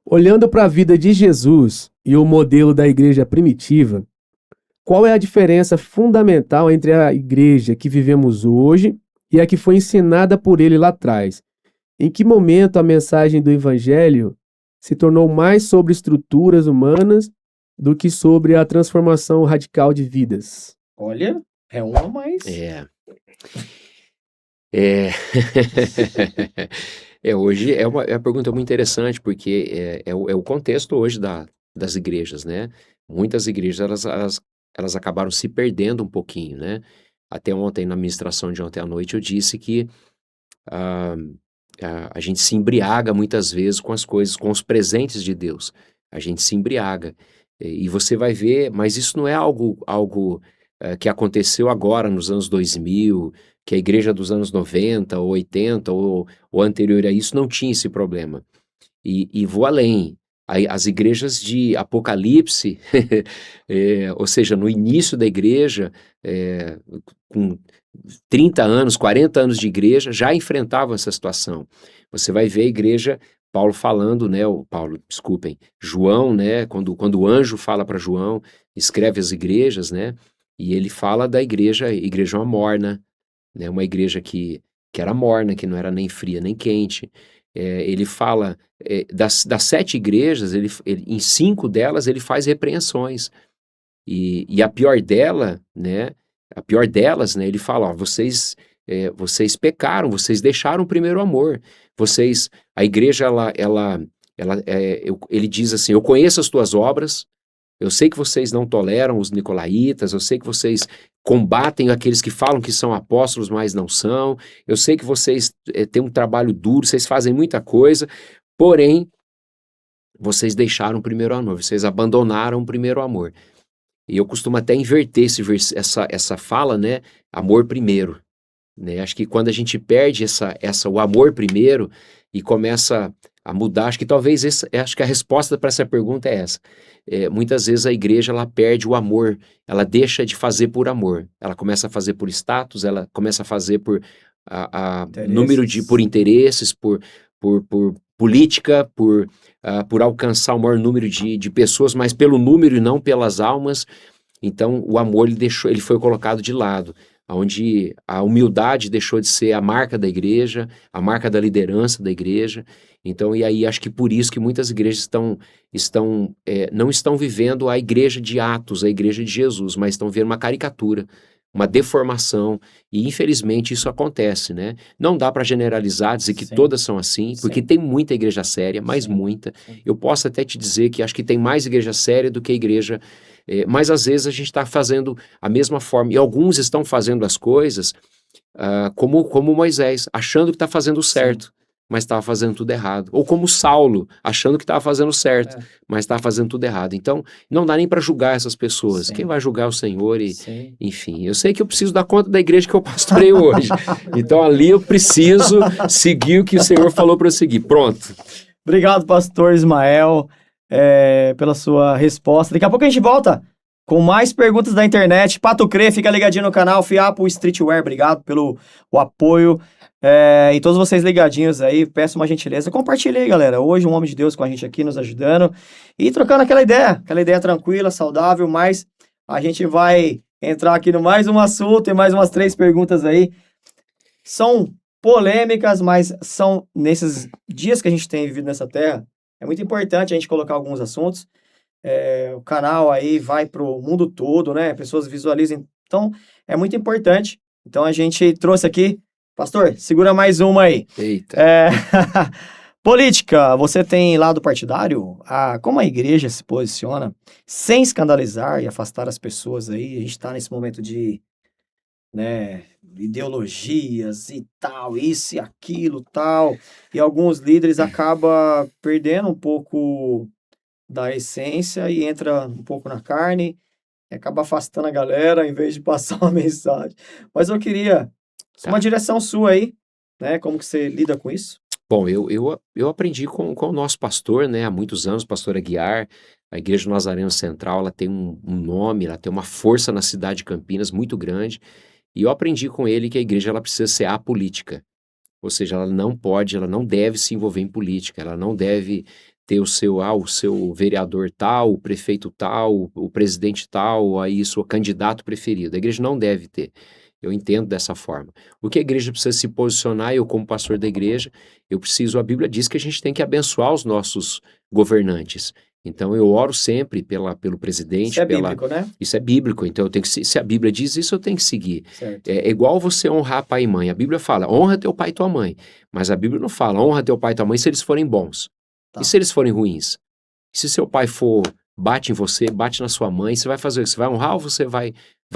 Olhando para a vida de Jesus e o modelo da igreja primitiva, qual é a diferença fundamental entre a igreja que vivemos hoje e a que foi ensinada por ele lá atrás? Em que momento a mensagem do evangelho se tornou mais sobre estruturas humanas do que sobre a transformação radical de vidas? Olha, é uma mais... Hoje é uma pergunta muito interessante, porque é o contexto hoje das igrejas, né? Muitas igrejas, elas acabaram se perdendo um pouquinho, né? Até ontem, na ministração de ontem à noite, eu disse que a gente se embriaga muitas vezes com as coisas, com os presentes de Deus. A gente se embriaga. E você vai ver, mas isso não é algo que aconteceu agora, nos anos 2000, que a igreja dos anos 90 ou 80 ou anterior a isso não tinha esse problema. E vou além. As igrejas de Apocalipse, ou seja, no início da igreja, com 30 anos, 40 anos de igreja, já enfrentavam essa situação. Você vai ver a igreja, Paulo falando, né, João, né, quando o anjo fala para João, escreve as igrejas, né, e ele fala da igreja morna, né, uma igreja que era morna, que não era nem fria nem quente. Ele fala das 7 igrejas, em 5 delas ele faz repreensões, e a pior dela, né, a pior delas, né, ele fala, ó, vocês pecaram, vocês deixaram o primeiro amor, a igreja, ele diz assim, eu conheço as tuas obras, eu sei que vocês não toleram os nicolaítas, eu sei que vocês combatem aqueles que falam que são apóstolos, mas não são, eu sei que vocês têm um trabalho duro, vocês fazem muita coisa, porém, vocês deixaram o primeiro amor, vocês abandonaram o primeiro amor. E eu costumo até inverter essa fala, né, amor primeiro, né, acho que quando a gente perde o amor primeiro e começa a mudar, acho que talvez acho que a resposta para essa pergunta é essa. Muitas vezes a igreja ela perde o amor, ela deixa de fazer por amor, ela começa a fazer por status, ela começa a fazer por por interesses, por política, por alcançar o maior número de pessoas, mas pelo número e não pelas almas. Então o amor ele foi colocado de lado, onde a humildade deixou de ser a marca da igreja, a marca da liderança da igreja. Então, e aí acho que por isso que muitas igrejas não estão vivendo a igreja de Atos, a igreja de Jesus, mas estão vendo uma caricatura, uma deformação, e infelizmente isso acontece, né? Não dá para generalizar, dizer que todas são assim, porque tem muita igreja séria, mas muita. Eu posso até te dizer que acho que tem mais igreja séria do que igreja, mas às vezes a gente está fazendo a mesma forma, e alguns estão fazendo as coisas como Moisés, achando que está fazendo certo, mas estava fazendo tudo errado. Ou como Saulo, achando que estava fazendo certo, mas estava fazendo tudo errado. Então, não dá nem para julgar essas pessoas. Quem vai julgar é o Senhor enfim. Eu sei que eu preciso dar conta da igreja que eu pastorei hoje. Então, ali eu preciso seguir o que o Senhor falou para eu seguir. Pronto. Obrigado, pastor Ismael, pela sua resposta. Daqui a pouco a gente volta com mais perguntas da internet. Pato Crê, fica ligadinho no canal. Fiapo Streetwear, obrigado pelo apoio. E todos vocês ligadinhos aí, peço uma gentileza, compartilhe aí, galera. Hoje um homem de Deus com a gente aqui, nos ajudando e trocando aquela ideia tranquila, saudável, mas a gente vai entrar aqui no mais um assunto e mais umas 3 perguntas aí. São polêmicas, mas são nesses dias que a gente tem vivido nessa terra, é muito importante a gente colocar alguns assuntos. O canal aí vai pro mundo todo, né? Pessoas visualizem, então é muito importante. Então a gente trouxe aqui. Pastor, segura mais uma aí. Eita. Política, você tem lado partidário? Como a igreja se posiciona sem escandalizar e afastar as pessoas aí? A gente está nesse momento de ideologias e tal, isso e aquilo, tal. E alguns líderes acabam perdendo um pouco da essência e entra um pouco na carne e acaba afastando a galera em vez de passar uma mensagem. Mas eu queria... uma direção sua aí, né? Como que você lida com isso? Bom, eu aprendi com o nosso pastor, né? Há muitos anos, o pastor Aguiar. A Igreja Nazareno Central, ela tem um nome, ela tem uma força na cidade de Campinas muito grande. E eu aprendi com ele que a igreja ela precisa ser apolítica. Ou seja, ela não deve se envolver em política, ela não deve ter o seu vereador tal, o prefeito tal, o presidente tal, aí o candidato preferido. A igreja não deve ter. Eu entendo dessa forma. O que a igreja precisa se posicionar, eu como pastor da igreja, a Bíblia diz que a gente tem que abençoar os nossos governantes. Então eu oro sempre pelo presidente. Isso é bíblico, né? Isso é bíblico, então eu tenho que, se a Bíblia diz isso, eu tenho que seguir. Certo. É igual você honrar pai e mãe. A Bíblia fala, honra teu pai e tua mãe. Mas a Bíblia não fala, honra teu pai e tua mãe se eles forem bons. Tá. E se eles forem ruins? E se seu pai bate em você, bate na sua mãe, você vai fazer o que? Você vai honrar ou você vai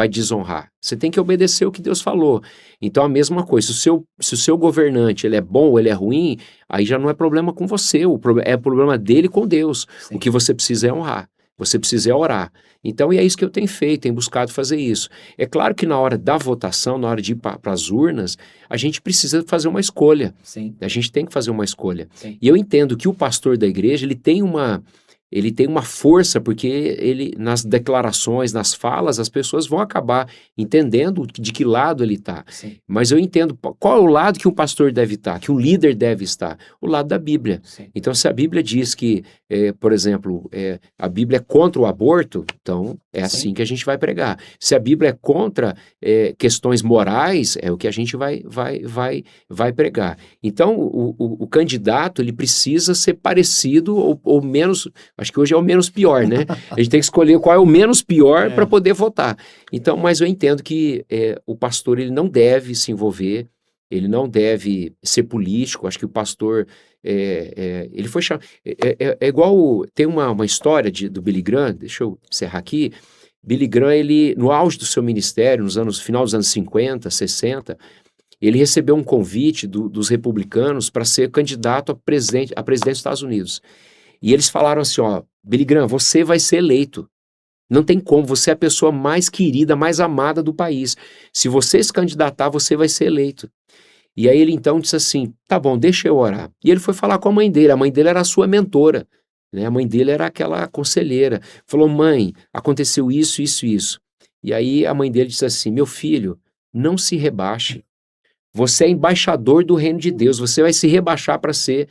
desonrar? Você tem que obedecer o que Deus falou. Então a mesma coisa, se o seu governante ele é bom ou ele é ruim, aí já não é problema com você, é problema dele com Deus. Sim. O que você precisa é honrar, você precisa orar. Então é isso que eu tenho feito, tenho buscado fazer isso. É claro que na hora da votação, na hora de ir para as urnas, a gente precisa fazer uma escolha. Sim. A gente tem que fazer uma escolha. Sim. E eu entendo que o pastor da igreja, ele tem uma força, porque nas declarações, nas falas, as pessoas vão acabar entendendo de que lado ele está. Mas eu entendo qual é o lado que um pastor deve estar, que um líder deve estar, o lado da Bíblia. Sim. Então, se a Bíblia diz que, por exemplo, a Bíblia é contra o aborto, então é assim que a gente vai pregar. Se a Bíblia é contra questões morais, é o que a gente vai pregar. Então, o candidato, ele precisa ser parecido ou menos... Acho que hoje é o menos pior, né? A gente tem que escolher qual é o menos pior para poder votar. Então, mas eu entendo que o pastor ele não deve se envolver, ele não deve ser político. Acho que o pastor, ele foi chamado... É igual, tem uma história do Billy Graham, deixa eu encerrar aqui. Billy Graham, ele, no auge do seu ministério, final dos anos 50, 60, ele recebeu um convite dos republicanos para ser candidato a presidente dos Estados Unidos. E eles falaram assim, ó, Billy Graham, você vai ser eleito. Não tem como, você é a pessoa mais querida, mais amada do país. Se você se candidatar, você vai ser eleito. E aí ele então disse assim, tá bom, deixa eu orar. E ele foi falar com a mãe dele era a sua mentora, né? A mãe dele era aquela conselheira. Falou, mãe, aconteceu isso, isso, isso. E aí a mãe dele disse assim, meu filho, não se rebaixe. Você é embaixador do reino de Deus, você vai se rebaixar para ser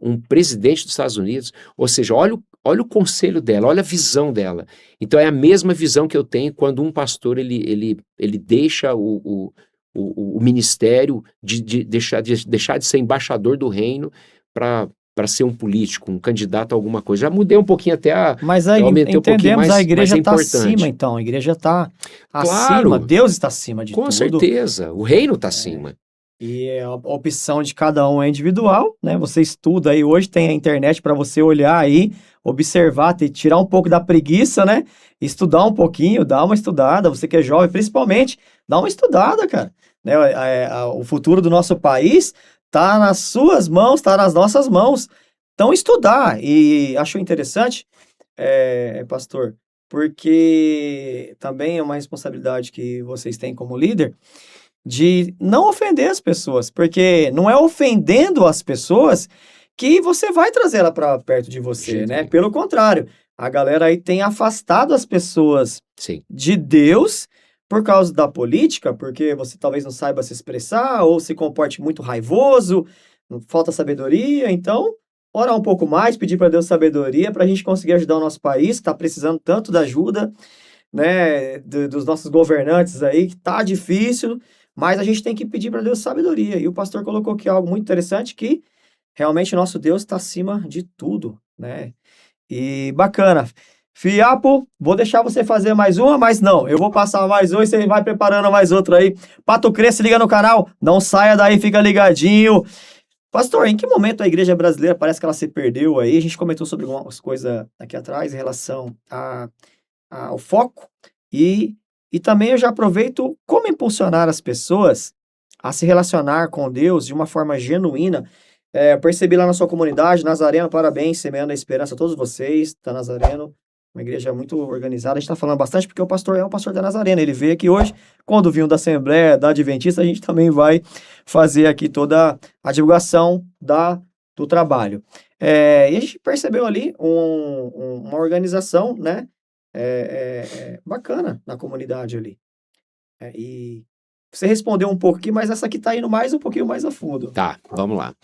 um presidente dos Estados Unidos. Ou seja, olha o conselho dela, olha a visão dela. Então é a mesma visão que eu tenho quando um pastor ele deixa o ministério de deixar de ser embaixador do reino para ser um político, um candidato a alguma coisa. Já mudei um pouquinho até Mas aí aumentei um pouquinho mais, a igreja está acima, então. A igreja está claro, acima, Deus está acima de tudo. Com certeza, o reino está acima. E a opção de cada um é individual, né? Você estuda aí, hoje tem a internet para você olhar aí, observar, tirar um pouco da preguiça, né? Estudar um pouquinho, dar uma estudada, você que é jovem, principalmente, dá uma estudada, cara. Né? O futuro do nosso país tá nas suas mãos, tá nas nossas mãos. Então, estudar. E acho interessante, pastor, porque também é uma responsabilidade que vocês têm como líder, de não ofender as pessoas, porque não é ofendendo as pessoas que você vai trazer ela para perto de você, né? Pelo contrário, a galera aí tem afastado as pessoas de Deus por causa da política, porque você talvez não saiba se expressar ou se comporte muito raivoso, falta sabedoria. Então, orar um pouco mais, pedir para Deus sabedoria para a gente conseguir ajudar o nosso país, que está precisando tanto da ajuda, né, dos nossos governantes aí, que tá difícil. Mas a gente tem que pedir para Deus sabedoria. E o pastor colocou aqui algo muito interessante, que realmente o nosso Deus está acima de tudo, né? E bacana. Fiapo, vou deixar você fazer mais uma, mas não, eu vou passar mais uma e você vai preparando mais outra aí. Pato Cresce, liga no canal, não saia daí, fica ligadinho. Pastor, em que momento a igreja brasileira parece que ela se perdeu aí? A gente comentou sobre algumas coisas aqui atrás em relação ao foco e também eu já aproveito como impulsionar as pessoas a se relacionar com Deus de uma forma genuína. Percebi lá na sua comunidade, Nazareno, parabéns, Semeando a Esperança a todos vocês, da Nazareno, uma igreja muito organizada. A gente está falando bastante porque o pastor é um pastor da Nazareno, ele veio aqui hoje, quando vinham da Assembleia, da Adventista, a gente também vai fazer aqui toda a divulgação do trabalho. E a gente percebeu ali uma organização, né? Bacana na comunidade ali. E você respondeu um pouco aqui, mas essa aqui está indo um pouquinho mais a fundo. Tá, vamos lá.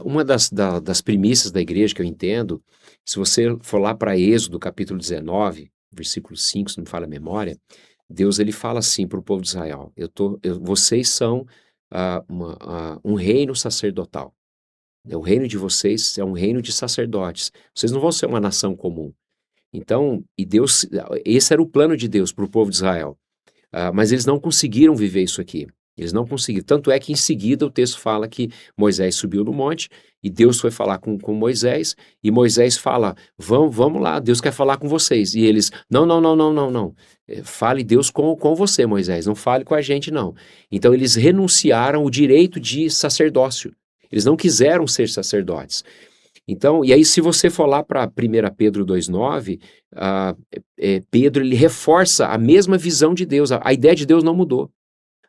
Uma das premissas da igreja que eu entendo, se você for lá para Êxodo, capítulo 19, versículo 5, se não me falha a memória, Deus ele fala assim para o povo de Israel, vocês são um reino sacerdotal. O reino de vocês é um reino de sacerdotes. Vocês não vão ser uma nação comum. Então, esse era o plano de Deus para o povo de Israel. Mas eles não conseguiram viver isso aqui. Eles não conseguiram. Tanto é que em seguida o texto fala que Moisés subiu no monte e Deus foi falar com Moisés e Moisés fala, vamos lá, Deus quer falar com vocês. E eles, não. Fale Deus com você, Moisés, não fale com a gente, não. Então eles renunciaram o direito de sacerdócio. Eles não quiseram ser sacerdotes. Então, e aí se você for lá para 1 Pedro 2,9, Pedro ele reforça a mesma visão de Deus, a ideia de Deus não mudou.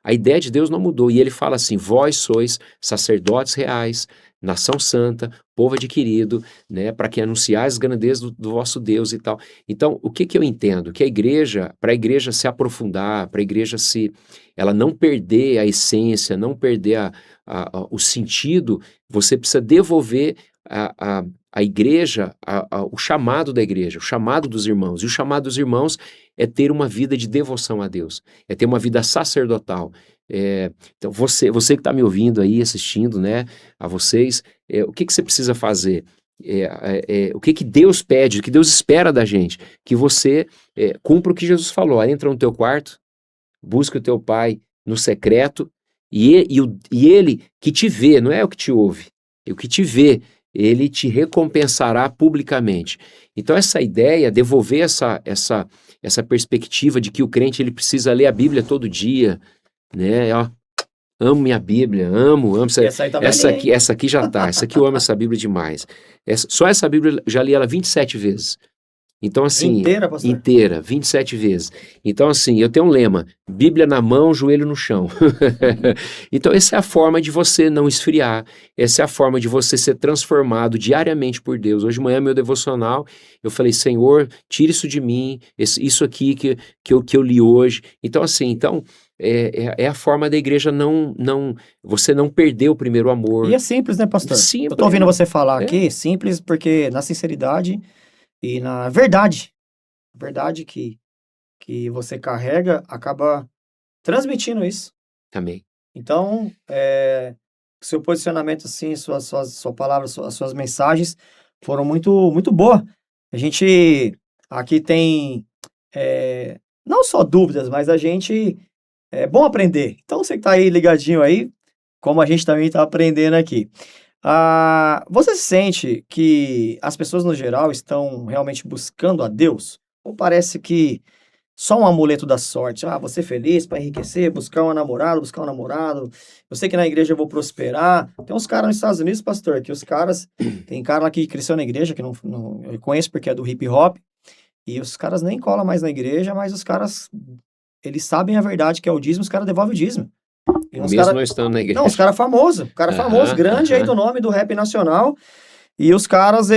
A ideia de Deus não mudou, e ele fala assim, vós sois sacerdotes reais, nação santa, povo adquirido, né, para que anunciais as grandezas do vosso Deus e tal. Então, o que eu entendo? Que para a igreja se aprofundar, para a igreja ela não perder a essência, não perder o sentido, você precisa devolver a igreja, o chamado da igreja, o chamado dos irmãos. E o chamado dos irmãos é ter uma vida de devoção a Deus, é ter uma vida sacerdotal. Então, você que está me ouvindo aí, assistindo, né, a vocês, o que você precisa fazer? o que Deus pede, o que Deus espera da gente, que você cumpra o que Jesus falou. Entra no teu quarto, busca o teu pai no secreto, e ele que te vê, não é o que te ouve, é o que te vê, ele te recompensará publicamente. Então essa ideia, devolver essa perspectiva de que o crente ele precisa ler a Bíblia todo dia, né? Amo minha Bíblia, amo. Essa aqui já tá, essa aqui eu amo essa Bíblia demais. Só essa Bíblia, já li ela 27 vezes. Então, assim... Inteira, pastor? Inteira, 27 vezes. Então, assim, eu tenho um lema, Bíblia na mão, joelho no chão. Então, essa é a forma de você não esfriar, essa é a forma de você ser transformado diariamente por Deus. Hoje de manhã, meu devocional, eu falei, Senhor, tira isso de mim, isso aqui que eu li hoje. Então, assim, é a forma da igreja você não perder o primeiro amor. E é simples, né, pastor? Simples. Eu tô ouvindo você falar aqui, simples, porque na sinceridade e na verdade que você carrega, acaba transmitindo isso. Amém. Então, seu posicionamento, assim, sua palavra, suas mensagens foram muito, muito boas. A gente aqui tem não só dúvidas, mas a gente... É bom aprender. Então, você que está aí ligadinho aí, como a gente também está aprendendo aqui. Você sente que as pessoas, no geral, estão realmente buscando a Deus? Ou parece que só um amuleto da sorte? Vou ser feliz para enriquecer, buscar um namorado. Eu sei que na igreja eu vou prosperar. Tem uns caras nos Estados Unidos, pastor, que os caras... Tem cara lá que cresceu na igreja, que não eu conheço porque é do hip hop, e os caras nem colam mais na igreja, mas os caras... Eles sabem a verdade que é o dízimo, os caras devolvem o dízimo. Mesmo não estando na igreja. Não, os caras famosos. O cara famoso, grande aí do nome do rap nacional. E os caras,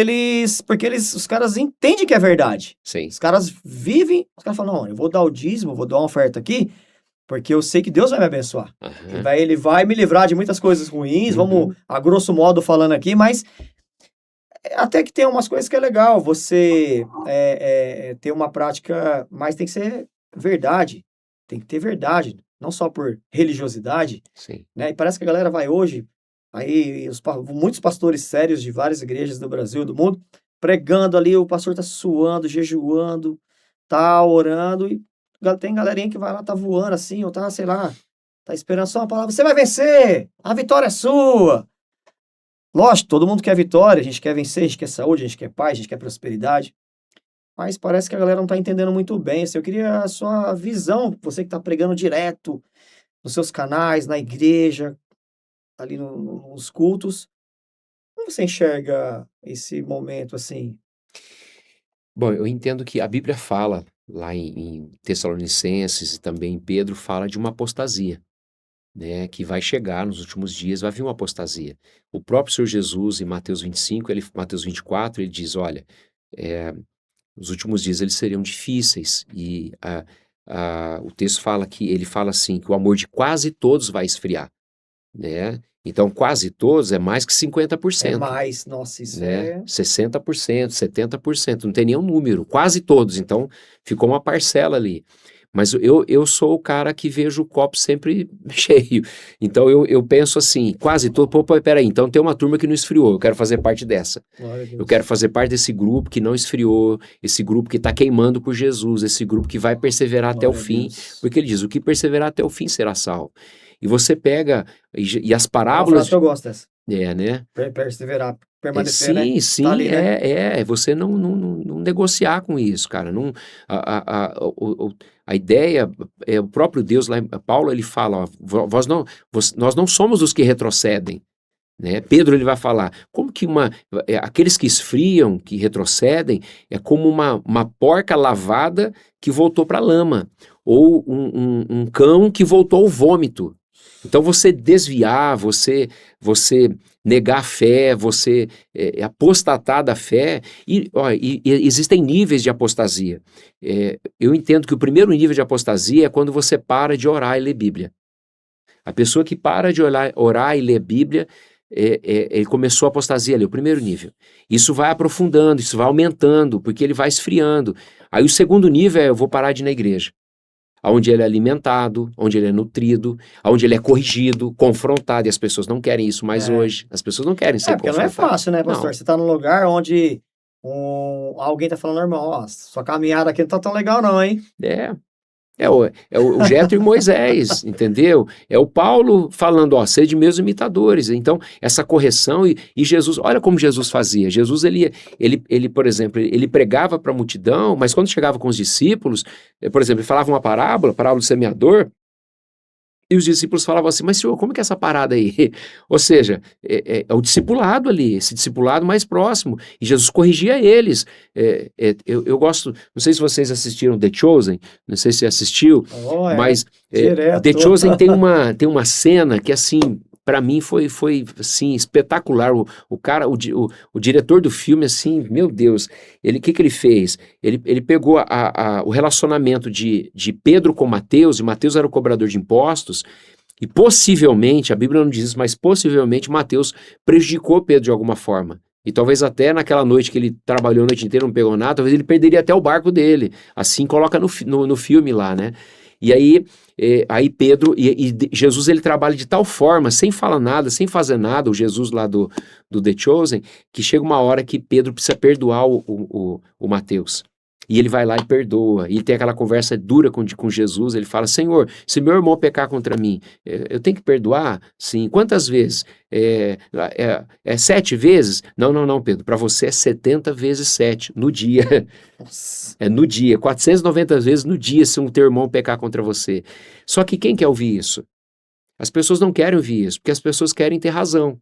os caras entendem que é verdade. Sim. Os caras vivem, os caras falam, não, eu vou dar o dízimo, vou dar uma oferta aqui, porque eu sei que Deus vai me abençoar. Ele vai me livrar de muitas coisas ruins, vamos, a grosso modo, falando aqui, mas... Até que tem umas coisas que é legal, você ter uma prática, mas tem que ser verdade. Tem que ter verdade, não só por religiosidade. Sim. Né? E parece que a galera vai hoje, aí muitos pastores sérios de várias igrejas do Brasil, do mundo, pregando ali, o pastor tá suando, jejuando, tá orando, e tem galerinha que vai lá, tá voando assim, ou tá, sei lá, tá esperando só uma palavra, você vai vencer, a vitória é sua. Lógico, todo mundo quer vitória, a gente quer vencer, a gente quer saúde, a gente quer paz, a gente quer prosperidade. Mas parece que a galera não está entendendo muito bem. Eu queria a sua visão, você que está pregando direto nos seus canais, na igreja, ali nos cultos. Como você enxerga esse momento assim? Bom, eu entendo que a Bíblia fala, lá em Tessalonicenses e também em Pedro, fala de uma apostasia, né, que vai chegar nos últimos dias, vai vir uma apostasia. O próprio Senhor Jesus, em Mateus 25, Mateus 24, ele diz, olha... Nos últimos dias eles seriam difíceis e o texto fala ele fala assim, que o amor de quase todos vai esfriar, Então, quase todos é mais que 50%. É mais, nossa, isso né? 60%, 70%, não tem nenhum número, quase todos, então ficou uma parcela ali. Mas eu sou o cara que vejo o copo sempre cheio. Então eu penso assim, quase todo, peraí, então tem uma turma que não esfriou, eu quero fazer parte dessa. Eu quero fazer parte desse grupo que não esfriou, esse grupo que está queimando por Jesus, esse grupo que vai perseverar até o fim, porque ele diz, o que perseverar até o fim será salvo. E você pega, e as parábolas... É uma frase que eu gosto dessa. né? Perseverar, permanecer, sim, né? Sim, tá ali, né? Você não negociar com isso, cara. A ideia, o próprio Deus, lá, Paulo, ele fala, ó, nós não somos os que retrocedem, né? Pedro, ele vai falar, como que aqueles que esfriam, que retrocedem, é como uma porca lavada que voltou para a lama, ou um cão que voltou ao vômito. Então você desviar, você negar a fé, você apostatar da fé, e existem níveis de apostasia. Eu entendo que o primeiro nível de apostasia é quando você para de orar e ler Bíblia. A pessoa que para de orar e ler Bíblia, ele começou a apostasia ali, o primeiro nível. Isso vai aprofundando, isso vai aumentando, porque ele vai esfriando. Aí o segundo nível é, eu vou parar de ir na igreja. onde ele é alimentado, onde ele é nutrido, onde ele é corrigido, confrontado, e as pessoas não querem isso mais hoje. As pessoas não querem ser porque confrontadas. Não é fácil, né, pastor? Não. Você tá num lugar onde alguém tá falando, irmão, ó, sua caminhada aqui não tá tão legal não, hein? É o Jetro e Moisés, entendeu? É o Paulo falando, ó, sede meus imitadores. Então, essa correção, e Jesus, olha como Jesus fazia. Jesus, ele por exemplo, ele pregava para a multidão, mas quando chegava com os discípulos, por exemplo, ele falava uma parábola do semeador, e os discípulos falavam assim, mas senhor, como que é essa parada aí? Ou seja, é o discipulado ali, esse discipulado mais próximo, e Jesus corrigia eles. Eu gosto, não sei se vocês assistiram The Chosen, não sei se você assistiu, mas The Chosen tem uma cena que assim, para mim foi assim, espetacular. O diretor do filme, assim, meu Deus, o que ele fez? Ele pegou o relacionamento de Pedro com Mateus, e Mateus era o cobrador de impostos, e possivelmente, a Bíblia não diz isso, mas possivelmente Mateus prejudicou Pedro de alguma forma. E talvez até naquela noite que ele trabalhou a noite inteira, não pegou nada, talvez ele perderia até o barco dele. Assim coloca no filme lá, né? E aí Pedro, e Jesus, ele trabalha de tal forma, sem falar nada, sem fazer nada, o Jesus lá do The Chosen, que chega uma hora que Pedro precisa perdoar o Mateus. E ele vai lá e perdoa, e tem aquela conversa dura com Jesus, ele fala, Senhor, se meu irmão pecar contra mim, eu tenho que perdoar? Sim. Quantas vezes? 7 vezes? Não, Pedro, para você é 70 vezes 7, no dia. Nossa. No dia, 490 vezes no dia, se um teu irmão pecar contra você. Só que quem quer ouvir isso? As pessoas não querem ouvir isso, porque as pessoas querem ter razão.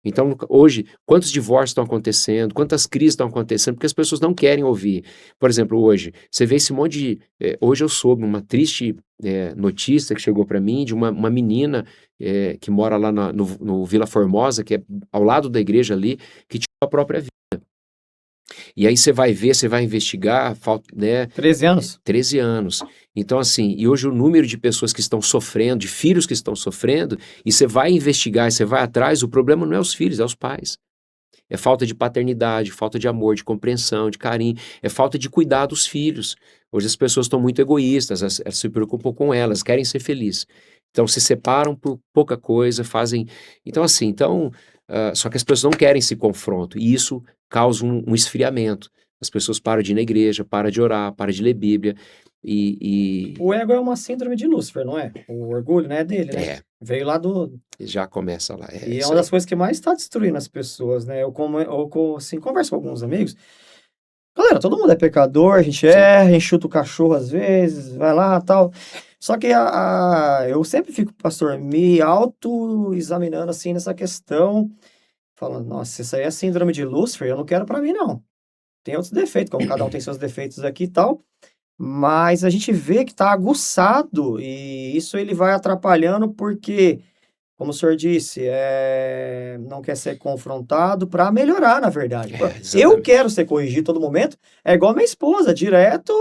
Então, hoje, quantos divórcios estão acontecendo, quantas crises estão acontecendo, porque as pessoas não querem ouvir. Por exemplo, hoje, você vê esse monte de... hoje eu soube uma triste notícia que chegou para mim de uma menina que mora lá no Vila Formosa, que é ao lado da igreja ali, que tirou a própria vida. E aí você vai ver, você vai investigar, né? 13 anos. 13 anos. Então, assim, e hoje o número de pessoas que estão sofrendo, de filhos que estão sofrendo, e você vai investigar, você vai atrás, o problema não é os filhos, é os pais. É falta de paternidade, falta de amor, de compreensão, de carinho, é falta de cuidar dos filhos. Hoje as pessoas estão muito egoístas, elas se preocupam com elas, querem ser felizes. Então se separam por pouca coisa, fazem... Então assim, só que as pessoas não querem esse confronto, e isso causa um esfriamento. As pessoas param de ir na igreja, param de orar, param de ler Bíblia, O ego é uma síndrome de Lúcifer, não é? O orgulho, né, dele, né? Veio lá do... Já começa lá. E é uma das coisas que mais está destruindo as pessoas, né? Eu assim, converso com alguns amigos. Galera, todo mundo é pecador, a gente erra, enxuta o cachorro às vezes, vai lá e tal. Só que eu sempre fico, pastor, me auto-examinando assim nessa questão, falando, nossa, isso aí é síndrome de Lúcifer, eu não quero pra mim, não. Tem outros defeitos, como cada um tem seus defeitos aqui e tal, mas a gente vê que tá aguçado e isso ele vai atrapalhando porque, como o senhor disse, não quer ser confrontado para melhorar, na verdade. Eu quero ser corrigido todo momento, é igual minha esposa, direto,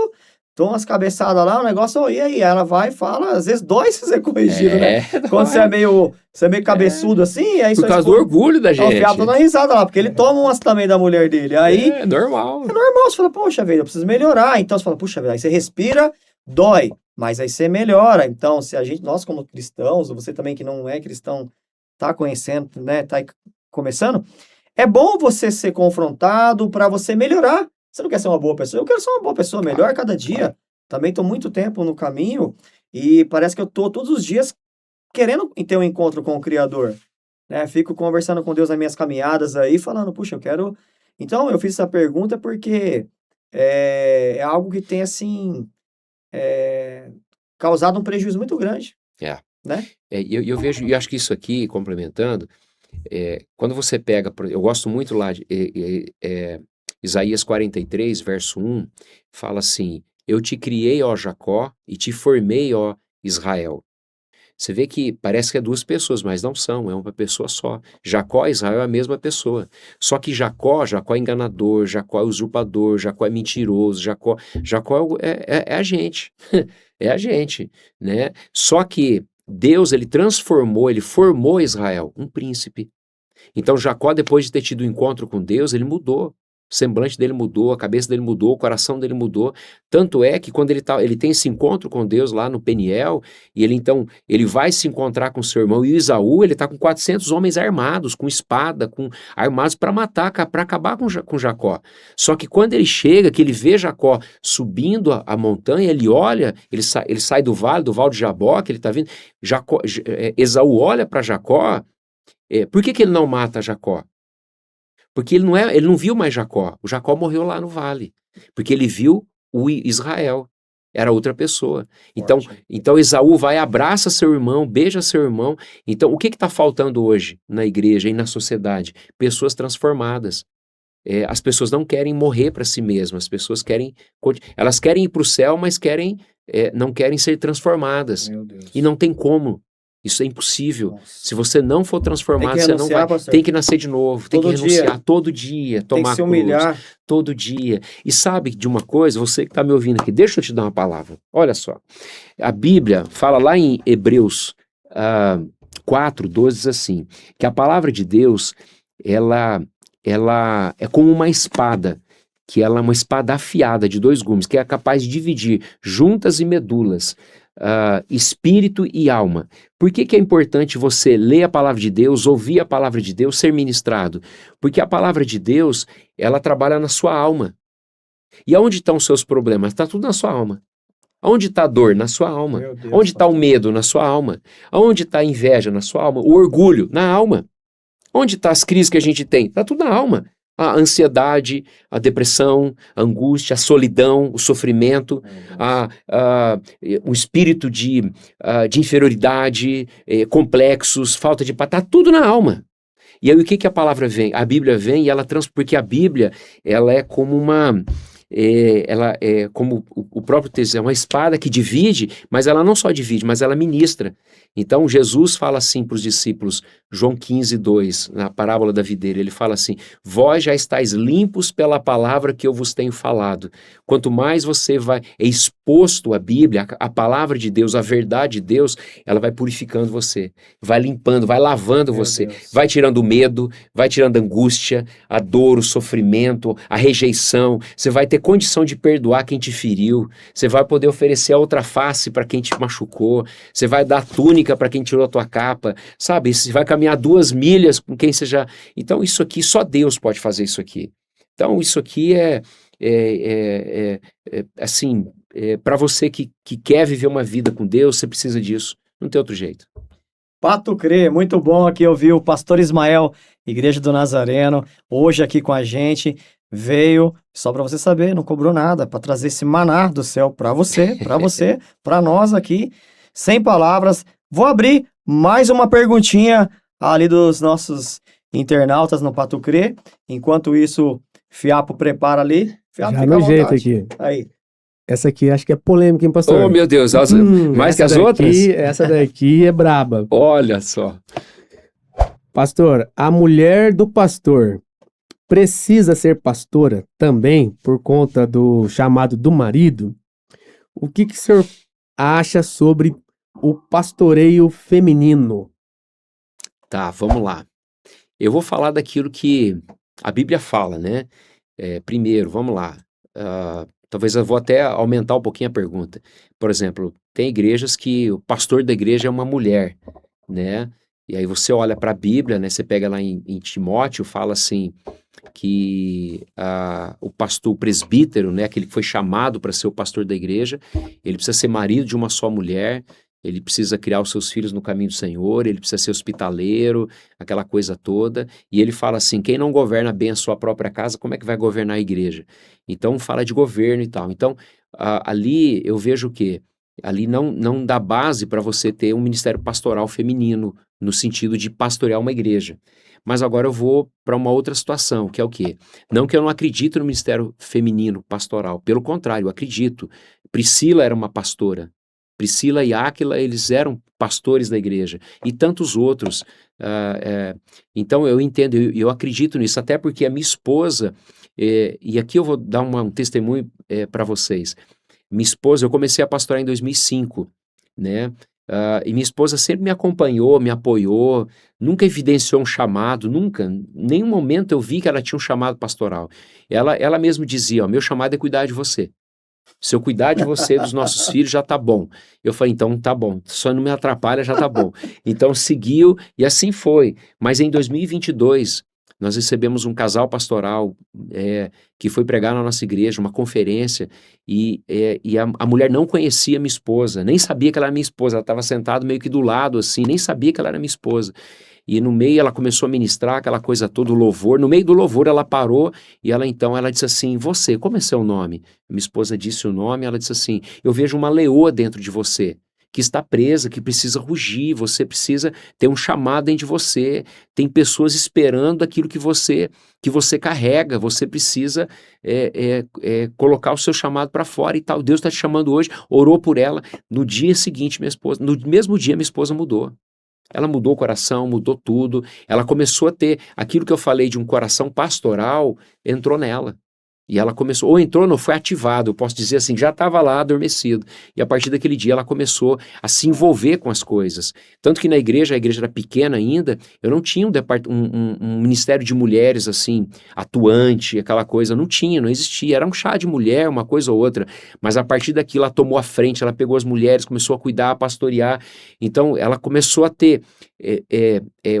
dou umas cabeçadas lá, o negócio, e aí? Ela vai e fala, às vezes dói se ser corrigido, né? Quando você é meio cabeçudo assim, aí por causa do orgulho da gente. O fiado tá na risada lá, porque ele toma umas também da mulher dele. Aí, é normal. É normal, você fala, poxa vida, eu preciso melhorar. Então você fala, puxa vida, aí você respira, dói, mas aí você melhora. Então, se nós como cristãos, ou você também que não é cristão, tá conhecendo, né, tá começando, é bom você ser confrontado para você melhorar. Você não quer ser uma boa pessoa? Eu quero ser uma boa pessoa, melhor cada dia. Também estou muito tempo no caminho e parece que eu estou todos os dias querendo ter um encontro com o Criador. Né? Fico conversando com Deus nas minhas caminhadas aí, falando, puxa, eu quero... Então, eu fiz essa pergunta porque é algo que tem, assim, causado um prejuízo muito grande. Né? Eu vejo, e acho que isso aqui, complementando, quando você pega... Eu gosto muito lá de... Isaías 43, verso 1, fala assim, eu te criei, ó Jacó, e te formei, ó Israel. Você vê que parece que é duas pessoas, mas não são, é uma pessoa só. Jacó e Israel é a mesma pessoa. Só que Jacó é enganador, Jacó é usurpador, Jacó é mentiroso, Jacó é a gente, é a gente, né? Só que Deus, ele formou Israel, um príncipe. Então Jacó, depois de ter tido um encontro com Deus, ele mudou. O semblante dele mudou, a cabeça dele mudou, o coração dele mudou. Tanto é que quando ele tem esse encontro com Deus lá no Peniel, e ele vai se encontrar com seu irmão, e o Esaú, ele está com 400 homens armados, com espada, armados para matar, para acabar com Jacó. Só que quando ele chega, que ele vê Jacó subindo a montanha, ele olha, ele sai do vale de Jabó, que ele está vindo, Esaú olha para Jacó. Por que ele não mata Jacó? Porque ele não viu mais Jacó. O Jacó morreu lá no vale. Porque ele viu o Israel. Era outra pessoa. Então Esaú vai, abraça seu irmão, beija seu irmão. Então, o que está faltando hoje na igreja e na sociedade? Pessoas transformadas. As pessoas não querem morrer para si mesmas. As pessoas elas querem ir para o céu, mas não querem ser transformadas. Meu Deus. E não tem como. Isso é impossível. Nossa. Se você não for transformado, você não vai. Pastor. Tem que nascer de novo, tem que renunciar todo dia, tomar tem que se humilhar. cruz, todo dia. E sabe de uma coisa, você que está me ouvindo aqui, deixa eu te dar uma palavra. Olha só, a Bíblia fala lá em Hebreus 4:12, diz assim, que a palavra de Deus, ela é como uma espada, que ela é uma espada afiada de 2 gumes, que é capaz de dividir juntas e medulas, espírito e alma. Por que é importante você ler a palavra de Deus, ouvir a palavra de Deus, ser ministrado? Porque a palavra de Deus, ela trabalha na sua alma. E aonde estão os seus problemas? Está tudo na sua alma. Aonde está a dor? Na sua alma. Deus, onde está o medo? Na sua alma. Aonde está a inveja? Na sua alma. O orgulho? Na alma. Onde estão as crises que a gente tem? Está tudo na alma. A ansiedade, a depressão, a angústia, a solidão, o sofrimento, o espírito de inferioridade, complexos, falta de paz, está tudo na alma. E aí o que a palavra vem? A Bíblia vem e ela porque a Bíblia, ela é como ela é como o próprio texto, é uma espada que divide, mas ela não só divide, mas ela ministra. Então Jesus fala assim para os discípulos, João 15:2, na parábola da videira, ele fala assim: vós já estáis limpos pela palavra que eu vos tenho falado. Quanto mais você é exposto à Bíblia, a palavra de Deus, a verdade de Deus, ela vai purificando você, vai limpando, vai lavando você, vai tirando o medo, vai tirando a angústia, a dor, o sofrimento, a rejeição. Você vai ter condição de perdoar quem te feriu, você vai poder oferecer a outra face para quem te machucou, você vai dar túnica para quem tirou a tua capa, sabe? Você vai caminhar 2 milhas com quem você já... Então isso aqui, só Deus pode fazer isso aqui. Então isso aqui assim, para você que quer viver uma vida com Deus, você precisa disso, não tem outro jeito. Pato Crê, muito bom aqui ouvir o pastor Ismael, Igreja do Nazareno, hoje aqui com a gente, veio, só para você saber, não cobrou nada, para trazer esse maná do céu para você, para nós aqui, sem palavras. Vou abrir mais uma perguntinha ali dos nossos internautas no Pato Crê, enquanto isso, Fiapo prepara ali. Fiapo, já no jeito aqui. Aí. Essa aqui acho que é polêmica, hein, pastor? Oh, meu Deus, mais que as outras? Essa daqui é braba. Olha só. Pastor, a mulher do pastor precisa ser pastora também por conta do chamado do marido? O que o senhor acha sobre o pastoreio feminino? Tá, vamos lá. Eu vou falar daquilo que a Bíblia fala, né? Primeiro, vamos lá. Talvez eu vou até aumentar um pouquinho a pergunta. Por exemplo, tem igrejas que o pastor da igreja é uma mulher, né? E aí você olha para a Bíblia, né? Você pega lá em Timóteo, fala assim que o pastor, o presbítero, né? Aquele que foi chamado para ser o pastor da igreja, ele precisa ser marido de uma só mulher, ele precisa criar os seus filhos no caminho do Senhor, ele precisa ser hospitaleiro, aquela coisa toda. E ele fala assim, quem não governa bem a sua própria casa, como é que vai governar a igreja? Então fala de governo e tal. Então ali eu vejo o quê? Ali não dá base para você ter um ministério pastoral feminino, no sentido de pastorear uma igreja. Mas agora eu vou para uma outra situação, que é o quê? Não que eu não acredito no ministério feminino pastoral, pelo contrário, eu acredito. Priscila era uma pastora. Priscila e Áquila, eles eram pastores da igreja, e tantos outros. Então eu entendo, eu acredito nisso, até porque a minha esposa, e aqui eu vou dar um testemunho para vocês. Minha esposa, eu comecei a pastorar em 2005, né? e minha esposa sempre me acompanhou, me apoiou, nunca evidenciou um chamado, nunca, em nenhum momento eu vi que ela tinha um chamado pastoral. Ela mesma dizia, ó, meu chamado é cuidar de você. Se eu cuidar de você, dos nossos filhos, já tá bom. Eu falei, então tá bom, só não me atrapalha, já tá bom. Então seguiu e assim foi. Mas em 2022, nós recebemos um casal pastoral que foi pregar na nossa igreja, uma conferência, e a mulher não conhecia minha esposa, nem sabia que ela era minha esposa, ela estava sentada meio que do lado assim, nem sabia que ela era minha esposa. E no meio ela começou a ministrar aquela coisa toda, o louvor. No meio do louvor ela parou e ela disse assim, você, como é seu nome? Minha esposa disse o nome, ela disse assim, eu vejo uma leoa dentro de você, que está presa, que precisa rugir, você precisa ter um chamado dentro de você, tem pessoas esperando aquilo que você carrega, você precisa colocar o seu chamado para fora e tal. Deus está te chamando hoje, orou por ela. No dia seguinte, no mesmo dia minha esposa mudou. Ela mudou o coração, mudou tudo. Ela começou a ter aquilo que eu falei de um coração pastoral, entrou nela. E ela começou, ou entrou, não foi ativado, eu posso dizer assim, já estava lá adormecido. E a partir daquele dia ela começou a se envolver com as coisas. Tanto que na igreja, a igreja era pequena ainda, eu não tinha um ministério de mulheres assim, atuante, aquela coisa, não tinha, não existia. Era um chá de mulher, uma coisa ou outra. Mas a partir daqui ela tomou a frente, ela pegou as mulheres, começou a cuidar, a pastorear. Então ela começou a ter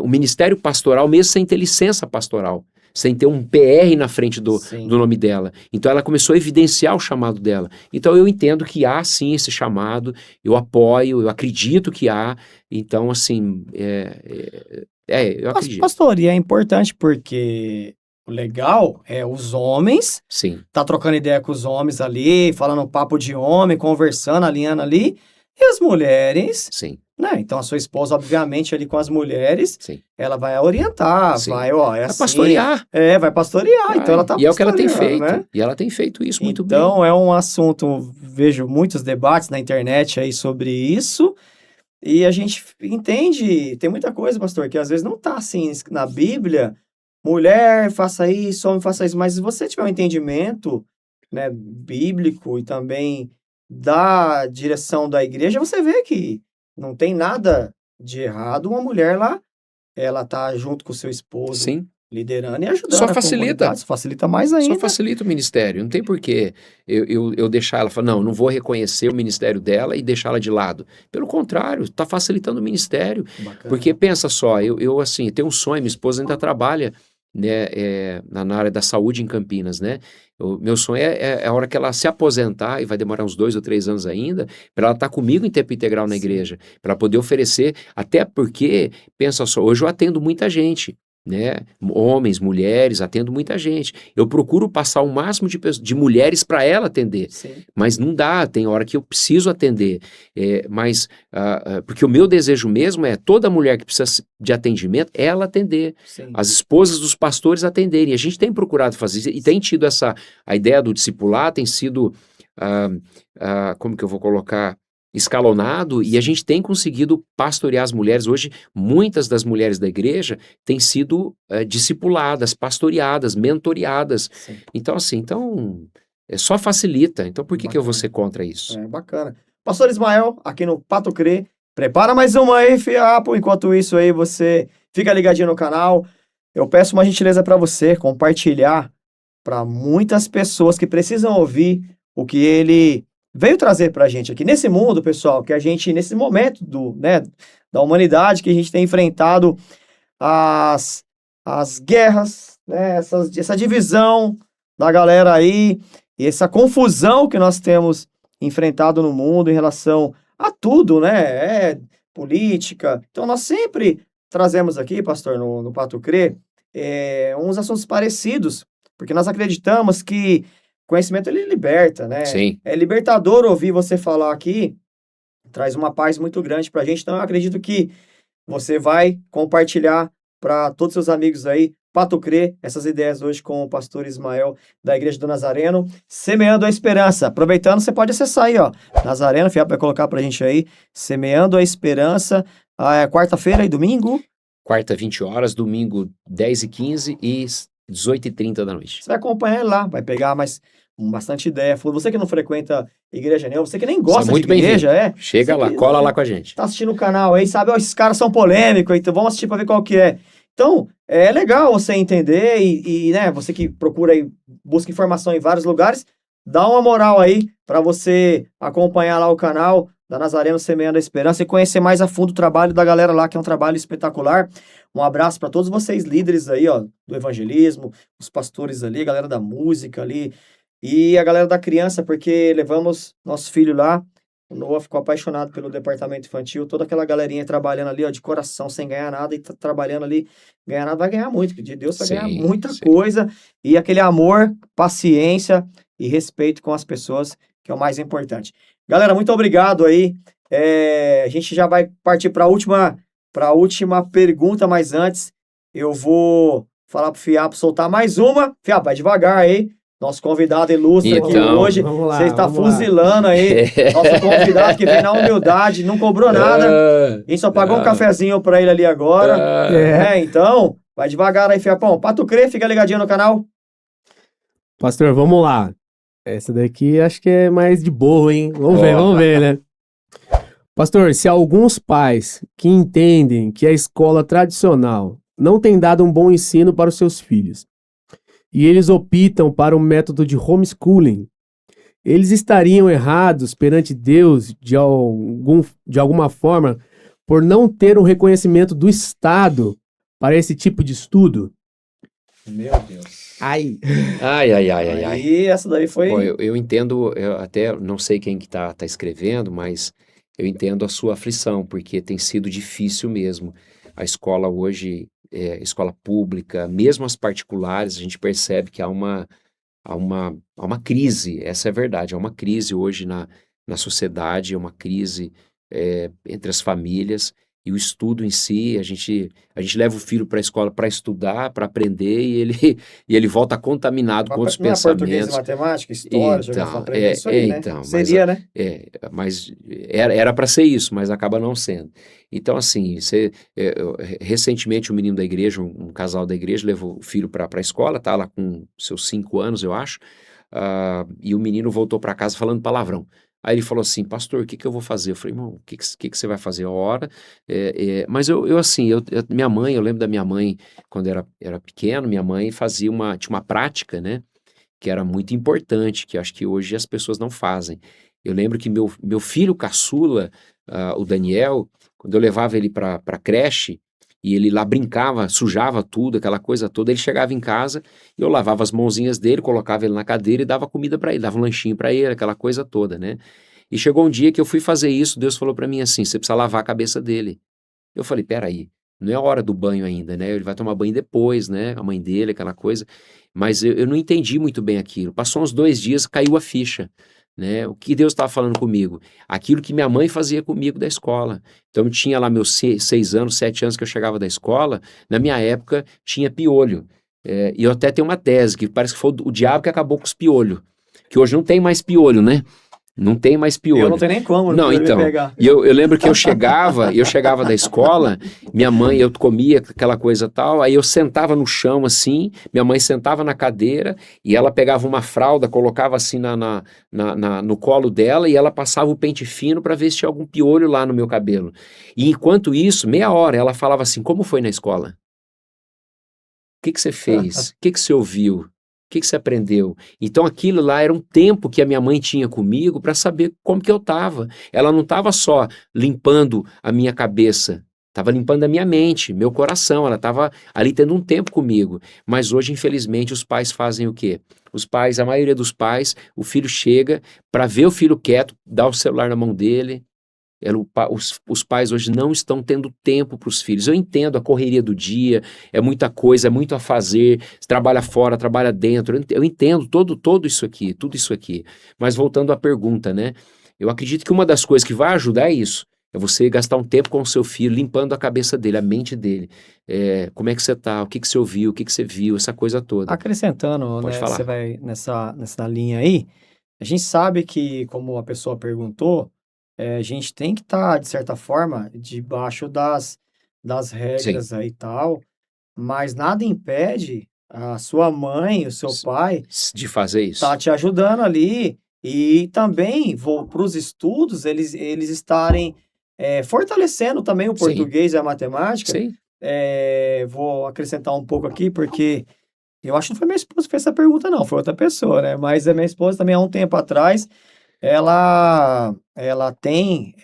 o ministério pastoral, mesmo sem ter licença pastoral, sem ter um PR na frente do nome dela. Então ela começou a evidenciar o chamado dela. Então eu entendo que há sim esse chamado, eu apoio, eu acredito que há. Então assim, eu acredito. Pastor, e é importante porque o legal é os homens, tá trocando ideia com os homens ali, falando um papo de homem, conversando, alinhando ali, e as mulheres... Né? Então a sua esposa, obviamente, ali com as mulheres, ela vai orientar, vai assim, pastorear. Vai pastorear. Então ela tá pastoreando. E é o que ela tem feito. Né? E ela tem feito isso muito bem. Então é um assunto, vejo muitos debates na internet aí sobre isso, e a gente entende, tem muita coisa, pastor, que às vezes não tá assim na Bíblia, mulher faça isso, homem faça isso, mas se você tiver um entendimento, né, bíblico e também da direção da igreja, você vê que não tem nada de errado uma mulher lá, ela tá junto com o seu esposo, liderando e ajudando. Só facilita. Facilita mais ainda. Só facilita o ministério. Não tem porquê eu deixar ela falar, não vou reconhecer o ministério dela e deixá-la de lado. Pelo contrário, está facilitando o ministério. Bacana. Porque pensa só, eu assim, tenho um sonho, minha esposa ainda trabalha, né, na área da saúde em Campinas, né? Meu sonho é a hora que ela se aposentar, e vai demorar uns 2 ou 3 anos ainda, para ela estar comigo em tempo integral na igreja, para poder oferecer, até porque, pensa só, hoje eu atendo muita gente, né? Homens, mulheres, atendo muita gente. Eu procuro passar o máximo de mulheres para ela atender, mas não dá, tem hora que eu preciso atender, porque o meu desejo mesmo é toda mulher que precisa de atendimento, ela atender, as esposas dos pastores atenderem. A gente tem procurado fazer isso e tem tido a ideia do discipular, tem sido, como que eu vou colocar, escalonado, e a gente tem conseguido pastorear as mulheres. Hoje, muitas das mulheres da igreja têm sido discipuladas, pastoreadas, mentoreadas. Então, assim, só facilita. Então, por que eu vou ser contra isso? Bacana. Pastor Ismael, aqui no Pato Crê, prepara mais uma aí, fiapo. Enquanto isso aí, você fica ligadinho no canal. Eu peço uma gentileza para você compartilhar para muitas pessoas que precisam ouvir o que ele veio trazer pra gente aqui nesse mundo, pessoal, que a gente, nesse momento da humanidade, que a gente tem enfrentado as guerras, né, essa divisão da galera aí, e essa confusão que nós temos enfrentado no mundo em relação a tudo, né, política. Então nós sempre trazemos aqui, pastor, no Pato Crê, uns assuntos parecidos, porque nós acreditamos que conhecimento, ele liberta, né? É libertador ouvir você falar aqui, traz uma paz muito grande pra gente. Então, eu acredito que você vai compartilhar para todos os seus amigos aí, Pato Crê, essas ideias hoje com o pastor Ismael, da Igreja do Nazareno, Semeando a Esperança. Aproveitando, você pode acessar aí, ó, Nazareno, Fiap vai colocar pra gente aí, Semeando a Esperança, quarta-feira e domingo? Quarta, 20 horas, domingo, 10h15 e 18h30 da noite. Você vai acompanhar ele lá, vai pegar mais bastante ideia. Você que não frequenta igreja nenhuma, você que nem gosta de igreja, chega lá, cola lá com a gente. Tá assistindo o canal aí, sabe, esses caras são polêmicos, então vamos assistir pra ver qual que é. Então, é legal você entender e né, você que procura aí, busca informação em vários lugares, dá uma moral aí para você acompanhar lá o canal da Nazareno Semeando a Esperança e conhecer mais a fundo o trabalho da galera lá, que é um trabalho espetacular. Um abraço para todos vocês, líderes aí, ó, do evangelismo, os pastores ali, a galera da música ali, e a galera da criança, porque levamos nosso filho lá, o Noah ficou apaixonado pelo departamento infantil, toda aquela galerinha trabalhando ali, ó, de coração, sem ganhar nada, e tá trabalhando ali, ganhar nada, vai ganhar muito, de Deus vai ganhar muita coisa, e aquele amor, paciência e respeito com as pessoas, que é o mais importante. Galera, muito obrigado aí, a gente já vai partir para a última pergunta, mas antes, eu vou falar pro Fiapo soltar mais uma. Fiapo, vai devagar aí. Nosso convidado ilustre aqui hoje. Você está fuzilando aí. Nosso convidado que vem na humildade, não cobrou nada. A gente só pagou um cafezinho para ele ali agora. Então, vai devagar aí, Fiapão. Pra tu crer, fica ligadinho no canal. Pastor, vamos lá. Essa daqui acho que é mais de boa, hein? Vamos ver, né? Pastor, se alguns pais que entendem que a escola tradicional não tem dado um bom ensino para os seus filhos, e eles optam para o método de homeschooling, eles estariam errados perante Deus de alguma forma por não ter um reconhecimento do Estado para esse tipo de estudo? Meu Deus. Ai. E essa daí foi... Bom, eu entendo, eu até não sei quem que tá escrevendo, mas eu entendo a sua aflição, porque tem sido difícil mesmo. A escola hoje... escola pública, mesmo as particulares, a gente percebe que há uma crise, essa é a verdade, há uma crise hoje na sociedade, é uma crise entre as famílias, e o estudo em si, a gente leva o filho para a escola para estudar, para aprender, e ele volta contaminado com outros pensamentos. Português e matemática, história, já vai aprender isso aí, né? Então, seria, né? Mas era para ser isso, mas acaba não sendo. Então, assim, recentemente um menino da igreja, um casal da igreja, levou o filho para a escola, tá lá com seus 5 anos, eu acho, e o menino voltou para casa falando palavrão. Aí ele falou assim, pastor, o que eu vou fazer? Eu falei, irmão, o que você vai fazer? Ora, mas minha mãe, eu lembro da minha mãe, quando era pequeno, minha mãe tinha uma prática, né, que era muito importante, que acho que hoje as pessoas não fazem. Eu lembro que meu filho caçula, o Daniel, quando eu levava ele para a creche, e ele lá brincava, sujava tudo, aquela coisa toda, ele chegava em casa, eu lavava as mãozinhas dele, colocava ele na cadeira e dava comida para ele, dava um lanchinho para ele, aquela coisa toda, né? E chegou um dia que eu fui fazer isso, Deus falou para mim assim, você precisa lavar a cabeça dele. Eu falei, peraí, não é a hora do banho ainda, né? Ele vai tomar banho depois, né? A mãe dele, aquela coisa. Mas eu não entendi muito bem aquilo. Passou uns 2 dias, caiu a ficha. Né? O que Deus estava falando comigo? Aquilo que minha mãe fazia comigo da escola. Então, tinha lá meus 6 anos, 7 anos que eu chegava da escola, na minha época tinha piolho. E eu até tenho uma tese, que parece que foi o diabo que acabou com os piolhos. Que hoje não tem mais piolho, né? Não tem mais piolho. Eu não tenho nem como, não então. Pegar. E eu lembro que eu chegava da escola, minha mãe, eu comia aquela coisa tal, aí eu sentava no chão assim, minha mãe sentava na cadeira e ela pegava uma fralda, colocava assim no colo dela e ela passava o pente fino para ver se tinha algum piolho lá no meu cabelo. E enquanto isso, meia hora, ela falava assim, como foi na escola? O que você fez? O que você ouviu? O que você aprendeu? Então aquilo lá era um tempo que a minha mãe tinha comigo para saber como que eu estava. Ela não estava só limpando a minha cabeça, estava limpando a minha mente, meu coração, ela estava ali tendo um tempo comigo. Mas hoje, infelizmente, os pais fazem o quê? Os pais, a maioria dos pais, o filho chega para ver o filho quieto, dá o celular na mão dele. Os pais hoje não estão tendo tempo para os filhos. Eu entendo a correria do dia, é muita coisa, é muito a fazer, trabalha fora, trabalha dentro, eu entendo tudo isso aqui, mas voltando à pergunta, né, eu acredito que uma das coisas que vai ajudar é isso, é você gastar um tempo com o seu filho, limpando a cabeça dele, a mente dele, como é que você tá, o que você ouviu, o que você viu, essa coisa toda. Acrescentando, né, você vai nessa linha aí, a gente sabe que, como a pessoa perguntou, a gente tem que estar, de certa forma, debaixo das regras aí e tal, mas nada impede a sua mãe, o seu pai... De fazer isso. Tá te ajudando ali. E também, para os estudos, eles estarem fortalecendo também o português e a matemática. Sim. Vou acrescentar um pouco aqui, porque eu acho que não foi minha esposa que fez essa pergunta, não. Foi outra pessoa, né? Mas a minha esposa também, há um tempo atrás, ela tem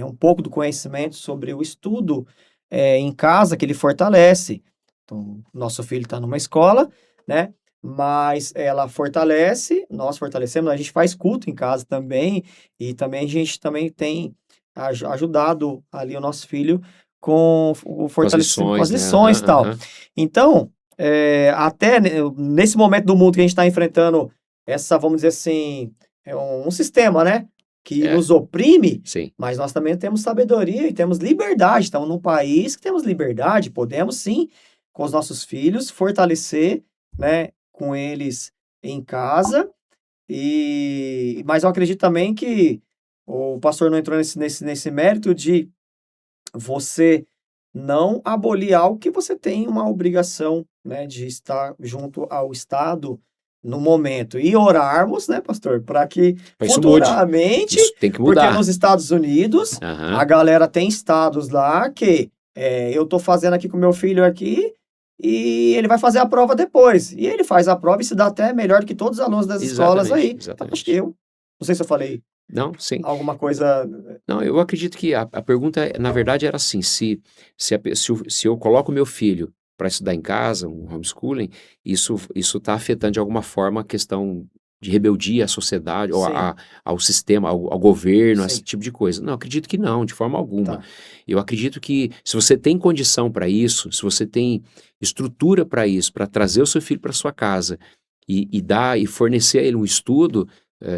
um pouco do conhecimento sobre o estudo em casa, que ele fortalece. Então, nosso filho está numa escola, né? Mas ela fortalece, nós fortalecemos, a gente faz culto em casa também, e também a gente também tem ajudado ali o nosso filho com o fortalecimento, com as lições e tal. Então, até nesse momento do mundo que a gente está enfrentando essa, vamos dizer assim, um sistema, né? Que nos oprime, sim, mas nós também temos sabedoria e temos liberdade. Estamos num país que temos liberdade, podemos sim, com os nossos filhos, fortalecer, né, com eles em casa. Mas eu acredito também que o pastor não entrou nesse mérito de você não abolir algo que você tem uma obrigação, né, de estar junto ao Estado no momento. E orarmos, né, pastor, para que futuramente, isso tem que mudar. Porque nos Estados Unidos, a galera tem estados lá que eu tô fazendo aqui com meu filho aqui, e ele vai fazer a prova depois. E ele faz a prova e se dá até melhor do que todos os alunos das escolas aí. Exatamente. Eu não sei se eu falei Não, sim. alguma coisa... Não, eu acredito que a pergunta, na verdade, era assim, se eu coloco meu filho para estudar em casa, um homeschooling, isso está afetando de alguma forma a questão de rebeldia à sociedade, ou ao sistema, ao governo, esse tipo de coisa. Não, acredito que não, de forma alguma. Eu acredito que se você tem condição para isso, se você tem estrutura para isso, para trazer o seu filho para sua casa e fornecer a ele um estudo,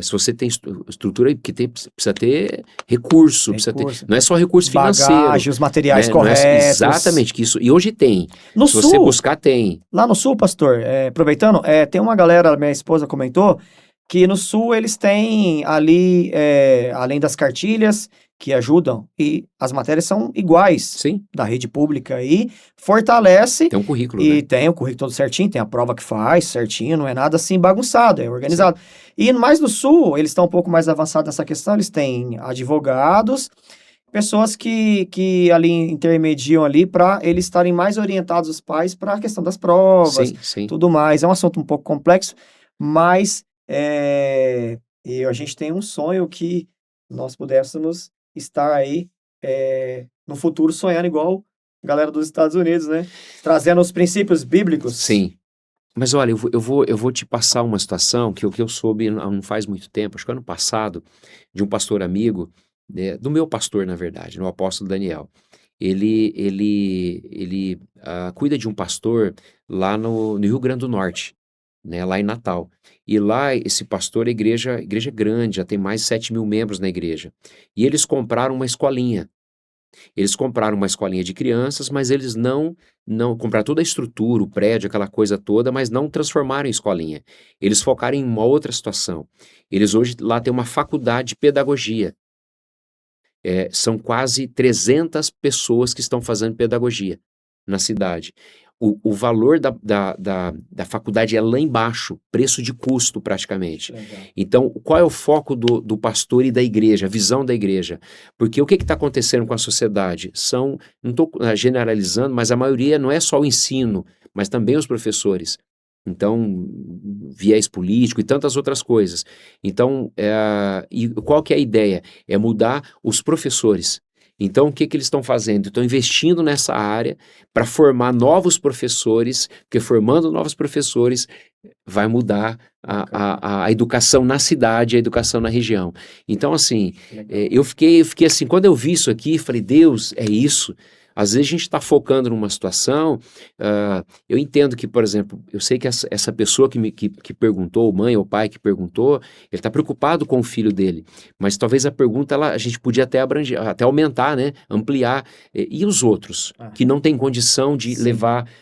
se você tem estrutura, porque precisa ter recurso, precisa ter, não é só recurso financeiro. Bagagem, os materiais né? corretos. Exatamente, que isso, e hoje tem. No se sul, você buscar, tem. Lá no sul, pastor, aproveitando, tem uma galera, minha esposa comentou, que no sul eles têm ali, além das cartilhas que ajudam, e as matérias são iguais. Sim. Da rede pública, e fortalece. Tem um currículo, E né? tem o currículo todo certinho, tem a prova que faz certinho, não é nada assim bagunçado, é organizado. Sim. E mais no sul, eles estão um pouco mais avançados nessa questão, eles têm advogados, pessoas que ali intermediam ali para eles estarem mais orientados, os pais, para a questão das provas, tudo mais. É um assunto um pouco complexo, mas a gente tem um sonho que nós pudéssemos estar aí no futuro sonhando igual a galera dos Estados Unidos, né? Trazendo os princípios bíblicos. Sim. Mas olha, eu vou te passar uma situação que eu soube não faz muito tempo, acho que ano passado, de um pastor amigo, do meu pastor, na verdade, o apóstolo Daniel. Ele cuida de um pastor lá no Rio Grande do Norte, né, lá em Natal. E lá, esse pastor, a igreja é grande, já tem mais de 7 mil membros na igreja. E eles compraram uma escolinha. Eles compraram uma escolinha de crianças, mas eles não compraram toda a estrutura, o prédio, aquela coisa toda, mas não transformaram em escolinha. Eles focaram em uma outra situação. Eles hoje lá têm uma faculdade de pedagogia. São quase 300 pessoas que estão fazendo pedagogia na cidade. O valor da faculdade é lá embaixo, preço de custo praticamente. Legal. Então, qual é o foco do pastor e da igreja, a visão da igreja? Porque o que está acontecendo com a sociedade? Não estou generalizando, mas a maioria não é só o ensino, mas também os professores. Então, viés político e tantas outras coisas. Então, e qual que é a ideia? É mudar os professores. Então, o que eles estão fazendo? Estão investindo nessa área para formar novos professores, porque formando novos professores vai mudar a educação na cidade, a educação na região. Então, assim, eu fiquei assim, quando eu vi isso aqui, falei, Deus, é isso. Às vezes a gente está focando numa situação, eu entendo que, por exemplo, eu sei que essa pessoa que perguntou, mãe ou pai que perguntou, ele está preocupado com o filho dele, mas talvez a pergunta a gente podia até abranger, até aumentar, né, ampliar, e os outros que não têm condição de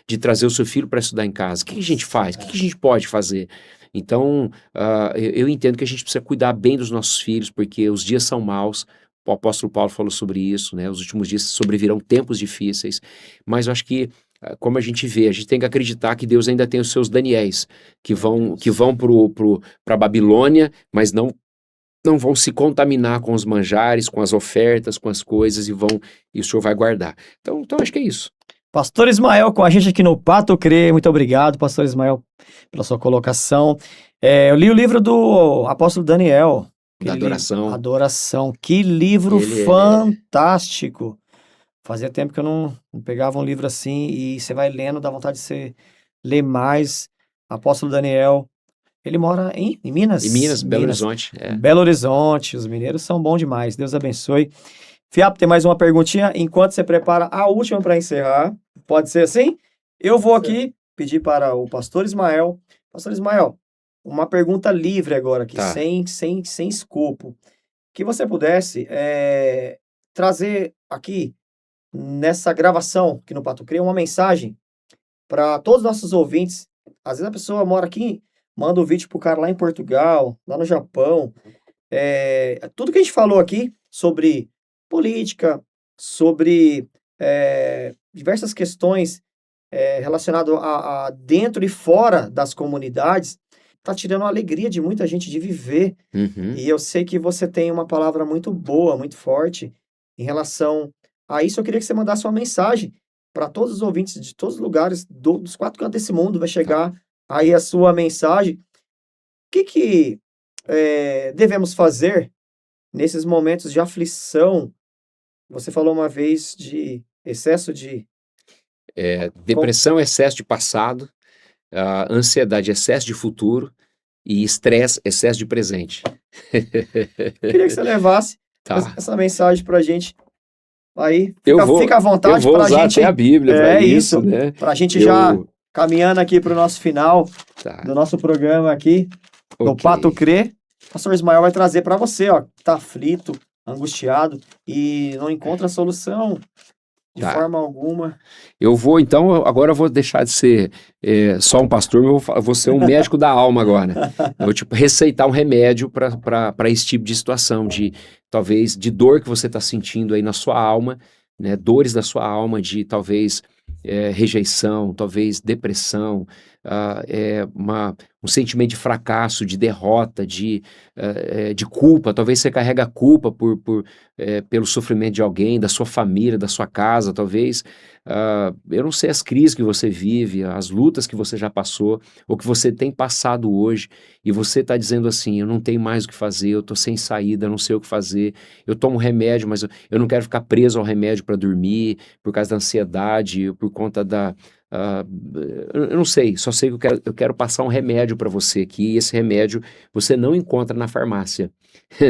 de trazer o seu filho para estudar em casa, o que a gente faz? O que a gente pode fazer? Então, eu entendo que a gente precisa cuidar bem dos nossos filhos, porque os dias são maus. O apóstolo Paulo falou sobre isso, né? Os últimos dias sobrevirão tempos difíceis, mas eu acho que como a gente vê, a gente tem que acreditar que Deus ainda tem os seus Daniéis, que vão para a Babilônia, mas não vão se contaminar com os manjares, com as ofertas, com as coisas, e o Senhor vai guardar. Então acho que é isso. Pastor Ismael com a gente aqui no Pato Crê. Muito obrigado, Pastor Ismael, pela sua colocação. Eu li o livro do apóstolo Daniel. Da adoração. Adoração. Que livro fantástico. Fazia tempo que eu não pegava um livro assim, e você vai lendo, dá vontade de você ler mais. Apóstolo Daniel. Ele mora em Minas? Em Minas, Belo Horizonte. Belo Horizonte. Os mineiros são bons demais. Deus abençoe. Fiapo, tem mais uma perguntinha. Enquanto você prepara a última para encerrar, pode ser assim? Eu vou aqui pedir para o pastor Ismael. Pastor Ismael, uma pergunta livre agora aqui, tá, sem escopo. Que você pudesse trazer aqui, nessa gravação aqui no Pato Crê, uma mensagem para todos os nossos ouvintes. Às vezes a pessoa mora aqui, manda um vídeo pro cara lá em Portugal, lá no Japão. Tudo que a gente falou aqui sobre política, sobre diversas questões relacionadas a dentro e fora das comunidades, está tirando a alegria de muita gente de viver. Uhum. E eu sei que você tem uma palavra muito boa, muito forte em relação a isso. Eu queria que você mandasse uma mensagem para todos os ouvintes de todos os lugares, dos 4 cantos desse mundo. Vai chegar aí a sua mensagem. O que devemos fazer nesses momentos de aflição? Você falou uma vez de excesso de... depressão, excesso de passado, ansiedade, excesso de futuro, e estresse, excesso de presente. Queria que você levasse essa mensagem pra gente. Aí, fica à vontade pra gente. Eu vou usar até a Bíblia pra isso, né? Pra gente já caminhando aqui pro nosso final do nosso programa aqui, no Pato Crê. O pastor Ismael vai trazer para você, ó, que tá aflito, angustiado e não encontra solução de forma alguma. Agora eu vou deixar de ser só um pastor, eu vou ser um médico da alma agora. Eu vou receitar um remédio para esse tipo de situação, talvez de dor que você está sentindo aí na sua alma, né, dores da sua alma, de talvez rejeição, talvez depressão, um sentimento de fracasso, de derrota, de culpa. Talvez você carrega culpa pelo sofrimento de alguém, da sua família, da sua casa. Talvez, eu não sei, as crises que você vive, as lutas que você já passou, ou que você tem passado hoje, e você está dizendo assim: eu não tenho mais o que fazer, eu estou sem saída, eu não sei o que fazer, eu tomo remédio, mas eu não quero ficar preso ao remédio para dormir, por causa da ansiedade, por conta da... eu não sei, só sei que eu quero passar um remédio para você aqui, e esse remédio você não encontra na farmácia.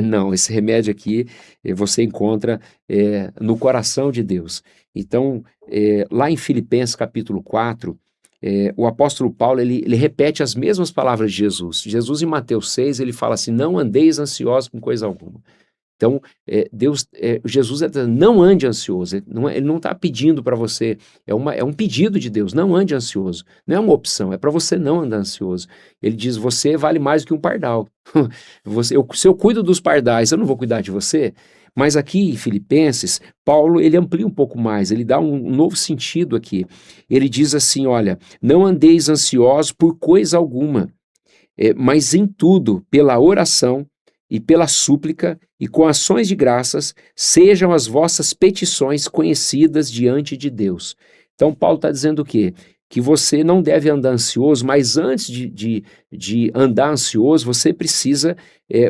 Não, esse remédio aqui você encontra no coração de Deus. Então, lá em Filipenses capítulo 4, o apóstolo Paulo, ele repete as mesmas palavras de Jesus. Jesus, em Mateus 6, ele fala assim: não andeis ansiosos com coisa alguma. Então, Jesus não ande ansioso. Ele não está pedindo para você, é um pedido de Deus: não ande ansioso. Não é uma opção, é para você não andar ansioso. Ele diz: você vale mais do que um pardal. Se eu cuido dos pardais, eu não vou cuidar de você? Mas aqui em Filipenses, Paulo, ele amplia um pouco mais, ele dá um novo sentido aqui. Ele diz assim: olha, não andeis ansiosos por coisa alguma, mas em tudo, pela oração e pela súplica e com ações de graças, sejam as vossas petições conhecidas diante de Deus. Então Paulo está dizendo o quê? Que você não deve andar ansioso, mas antes de andar ansioso, você precisa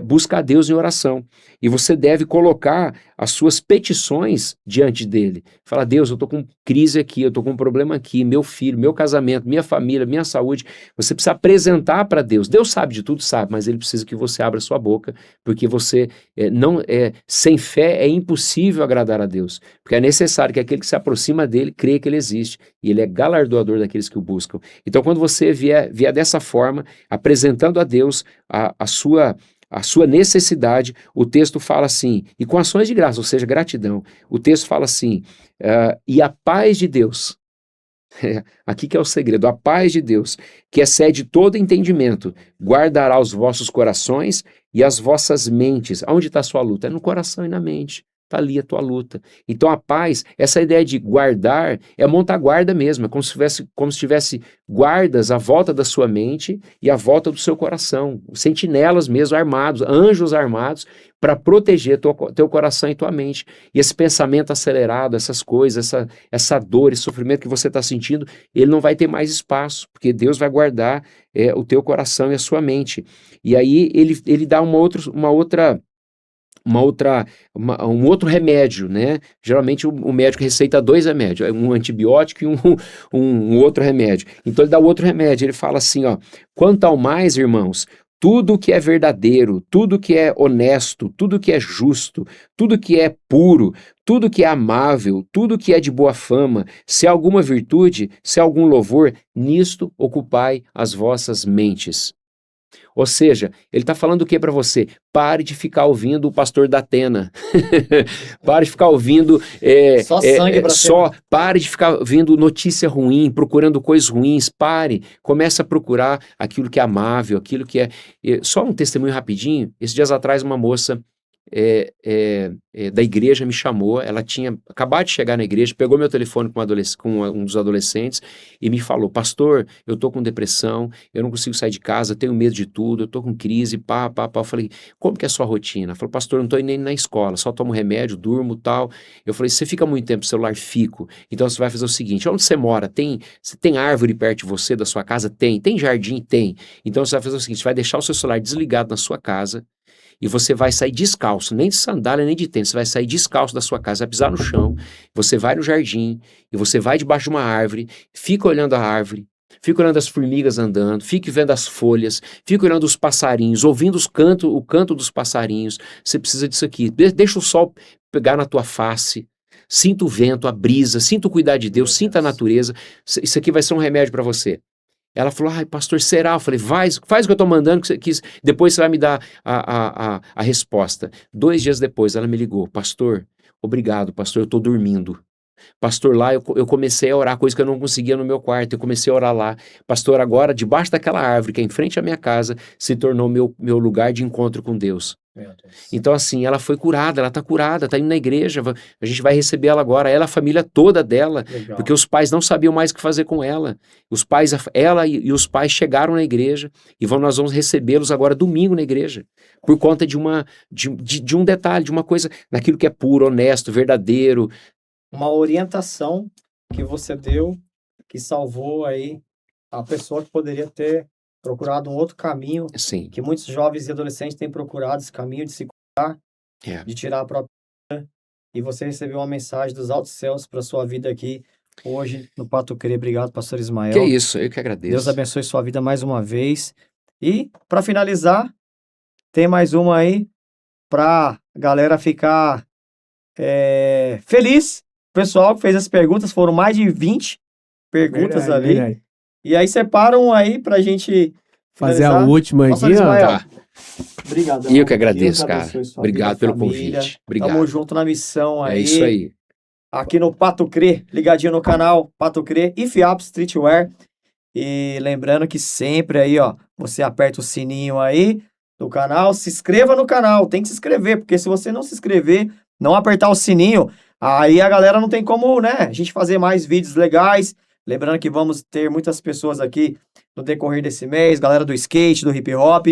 buscar Deus em oração. E você deve colocar as suas petições diante dele. Fala: Deus, eu estou com crise aqui, eu estou com um problema aqui, meu filho, meu casamento, minha família, minha saúde. Você precisa apresentar para Deus. Deus sabe de tudo, sabe, mas ele precisa que você abra sua boca, porque você sem fé é impossível agradar a Deus. Porque é necessário que aquele que se aproxima dele creia que ele existe, e ele é galardoador daqueles que o buscam. Então, quando você vier dessa forma, apresentando a Deus a sua necessidade, o texto fala assim, e com ações de graça, ou seja, gratidão, o texto fala assim: e a paz de Deus, aqui que é o segredo, a paz de Deus, que excede todo entendimento, guardará os vossos corações e as vossas mentes. Aonde está a sua luta? É no coração e na mente. Está ali a tua luta. Então a paz, essa ideia de guardar, é montar guarda mesmo, é como se tivesse guardas à volta da sua mente e à volta do seu coração, sentinelas mesmo, armados, anjos armados, para proteger teu coração e tua mente. E esse pensamento acelerado, essas coisas, essa dor, esse sofrimento que você está sentindo, ele não vai ter mais espaço, porque Deus vai guardar o teu coração e a sua mente. E aí ele dá um outro remédio, né? Geralmente o médico receita 2 remédios, um antibiótico e um outro remédio. Então ele dá outro remédio, ele fala assim, ó, quanto ao mais, irmãos, tudo que é verdadeiro, tudo que é honesto, tudo que é justo, tudo que é puro, tudo que é amável, tudo que é de boa fama, se há alguma virtude, se há algum louvor, nisto ocupai as vossas mentes. Ou seja, ele está falando o que para você? Pare de ficar ouvindo o pastor da Atena. Pare de ficar ouvindo... só sangue para só. Pare de ficar vendo notícia ruim, procurando coisas ruins. Pare. Comece a procurar aquilo que é amável, aquilo que é... Só um testemunho rapidinho. Esses dias atrás uma moça da igreja me chamou, ela tinha acabado de chegar na igreja, pegou meu telefone com um dos adolescentes e me falou, pastor, eu tô com depressão, eu não consigo sair de casa, tenho medo de tudo, eu tô com crise, pá. Eu falei, como que é a sua rotina? Ela falou, pastor, eu não tô indo nem na escola, só tomo remédio, durmo, tal. Eu falei, você fica muito tempo no celular? Fico. Então você vai fazer o seguinte, onde você mora? Você tem árvore perto de você, da sua casa? Tem jardim? Tem. Então você vai fazer o seguinte, você vai deixar o seu celular desligado na sua casa, e você vai sair descalço, nem de sandália, nem de tênis, você vai sair descalço da sua casa, vai pisar no chão, você vai no jardim, e você vai debaixo de uma árvore, fica olhando a árvore, fica olhando as formigas andando, fica vendo as folhas, fica olhando os passarinhos, ouvindo o canto dos passarinhos, você precisa disso aqui, deixa o sol pegar na tua face, sinta o vento, a brisa, sinta o cuidar de Deus, sinta a natureza, isso aqui vai ser um remédio para você. Ela falou, ai, pastor, será? Eu falei, faz o que eu estou mandando, que depois você vai me dar a resposta. 2 dias depois, ela me ligou, pastor, obrigado, pastor, eu estou dormindo. Pastor, lá eu comecei a orar, coisa que eu não conseguia no meu quarto, eu comecei a orar lá. Pastor, agora, debaixo daquela árvore que é em frente à minha casa, se tornou meu lugar de encontro com Deus. Então assim, ela foi curada, ela está curada, está indo na igreja, a gente vai receber ela agora, ela, a família toda dela, legal. Porque os pais não sabiam mais o que fazer com ela. Ela e os pais chegaram na igreja e nós vamos recebê-los agora domingo na igreja, por conta de um detalhe, de uma coisa, daquilo que é puro, honesto, verdadeiro. Uma orientação que você deu, que salvou aí a pessoa que poderia ter procurado um outro caminho, sim, que muitos jovens e adolescentes têm procurado, esse caminho de se cuidar, de tirar a própria vida, e você recebeu uma mensagem dos altos céus para sua vida aqui, hoje, no Pato Crê. Obrigado, pastor Ismael. Que isso, eu que agradeço. Deus abençoe sua vida mais uma vez. E, para finalizar, tem mais uma aí, para a galera ficar feliz. O pessoal que fez as perguntas, foram mais de 20 perguntas ali. Verdade. E aí separam aí pra gente fazer a última aqui, ó. Tá. Obrigado. E eu que agradeço, cara. Obrigado pelo convite. Obrigado. Tamo junto na missão aí. É isso aí. Aqui no Pato Crê, ligadinho no canal Pato Crê e FIAP Streetwear. E lembrando que sempre aí, ó, você aperta o sininho aí do canal, se inscreva no canal, tem que se inscrever, porque se você não se inscrever, não apertar o sininho, aí a galera não tem como, né, a gente fazer mais vídeos legais. Lembrando que vamos ter muitas pessoas aqui no decorrer desse mês, galera do skate, do hip hop,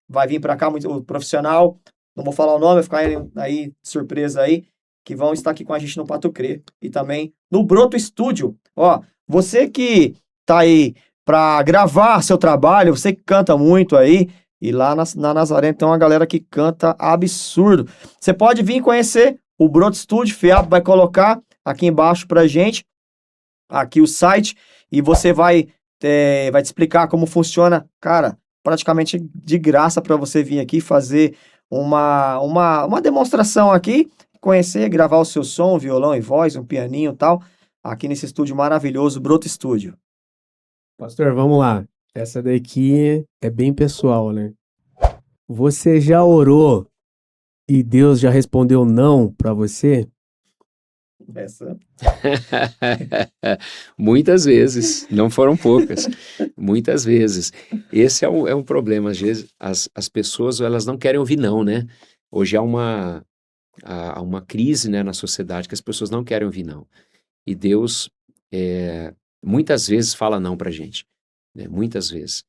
vai vir para cá muito profissional, não vou falar o nome, vai ficar aí surpresa aí, que vão estar aqui com a gente no Pato Crê e também no Broto Studio. Ó, você que tá aí para gravar seu trabalho, você que canta muito aí, e lá na Nazaré tem uma galera que canta absurdo. Você pode vir conhecer o Broto Studio, FIAP vai colocar aqui embaixo pra gente, aqui o site, e você vai te explicar como funciona, cara, praticamente de graça para você vir aqui fazer uma demonstração aqui, conhecer, gravar o seu som, violão e voz, um pianinho e tal, aqui nesse estúdio maravilhoso, Broto Studio. Pastor, vamos lá. Essa daqui é bem pessoal, né? Você já orou e Deus já respondeu não para você? Essa. Muitas vezes, não foram poucas, muitas vezes. Esse é um problema, às vezes as pessoas elas não querem ouvir não, né? Hoje há a uma crise, né, na sociedade que as pessoas não querem ouvir não. E Deus muitas vezes fala não pra gente, né? Muitas vezes.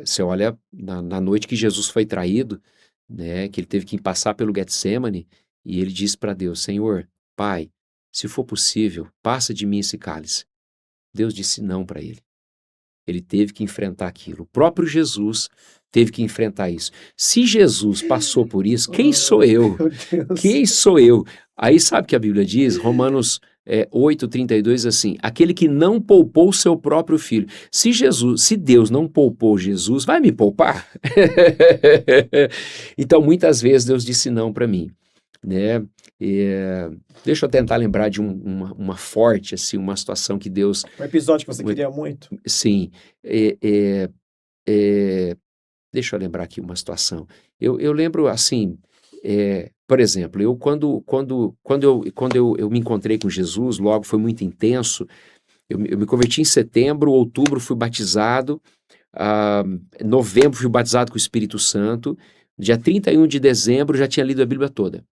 Você olha na noite que Jesus foi traído, né, que ele teve que passar pelo Getsemane, e ele disse para Deus: Senhor, Pai, se for possível, passa de mim esse cálice. Deus disse não para ele. Ele teve que enfrentar aquilo. O próprio Jesus teve que enfrentar isso. Se Jesus passou por isso, quem sou eu? Quem sou eu? Aí sabe o que a Bíblia diz? Romanos 8:32, assim: aquele que não poupou o seu próprio filho. Se Deus não poupou Jesus, vai me poupar? Então, muitas vezes Deus disse não para mim, né? Deixa eu tentar lembrar de uma forte, assim, uma situação que Deus... Um episódio que você queria muito. Sim. Deixa eu lembrar aqui uma situação. Eu lembro, assim, por exemplo, quando eu me encontrei com Jesus, logo foi muito intenso. Eu me converti em setembro, outubro fui batizado, novembro fui batizado com o Espírito Santo, dia 31 de dezembro já tinha lido a Bíblia toda.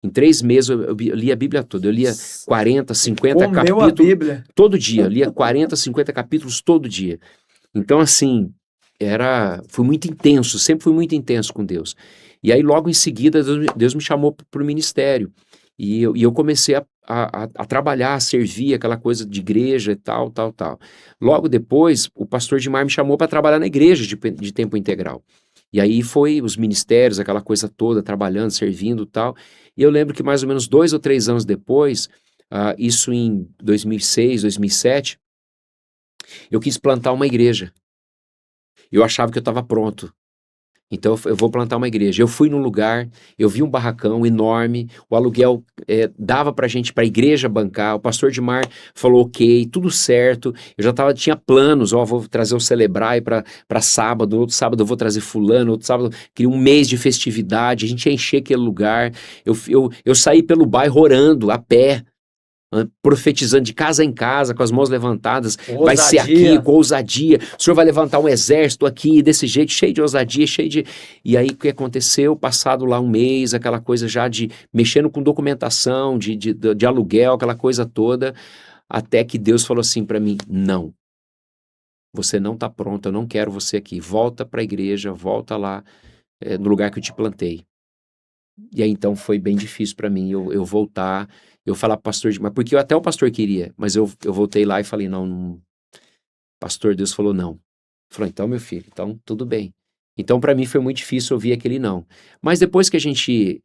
Em 3 meses eu li a Bíblia toda. Eu lia 40, 50 capítulos a Bíblia todo dia. Eu lia 40, 50 capítulos todo dia. Então, assim, foi muito intenso, sempre fui muito intenso com Deus. E aí, logo em seguida, Deus me chamou para o ministério. E eu comecei a trabalhar, a servir, aquela coisa de igreja e tal. Logo depois, o pastor Dimar me chamou para trabalhar na igreja de tempo integral. E aí foi os ministérios, aquela coisa toda, trabalhando, servindo e tal. E eu lembro que mais ou menos 2 ou 3 anos depois, isso em 2006, 2007, eu quis plantar uma igreja. Eu achava que eu estava pronto. Então eu vou plantar uma igreja. Eu fui num lugar, eu vi um barracão enorme, o aluguel dava pra gente, pra igreja bancar, o pastor Dimar falou ok, tudo certo, eu já tinha planos, vou trazer o Celebrai pra sábado, outro sábado eu vou trazer fulano, outro sábado, queria um mês de festividade, a gente ia encher aquele lugar, eu saí pelo bairro orando, a pé, profetizando de casa em casa, com as mãos levantadas, vai ser aqui, com ousadia, o senhor vai levantar um exército aqui, desse jeito, cheio de ousadia, E aí o que aconteceu? Passado lá um mês, aquela coisa já de mexendo com documentação, de aluguel, aquela coisa toda, até que Deus falou assim para mim: não, você não está pronto, eu não quero você aqui, volta para a igreja, volta lá no lugar que eu te plantei. E aí então foi bem difícil para mim eu voltar, eu falar pro pastor, mas porque até o pastor queria, mas eu voltei lá e falei: não, pastor, Deus falou não. Ele falou: então, meu filho, então tudo bem. Então para mim foi muito difícil ouvir aquele não. Mas depois que a gente,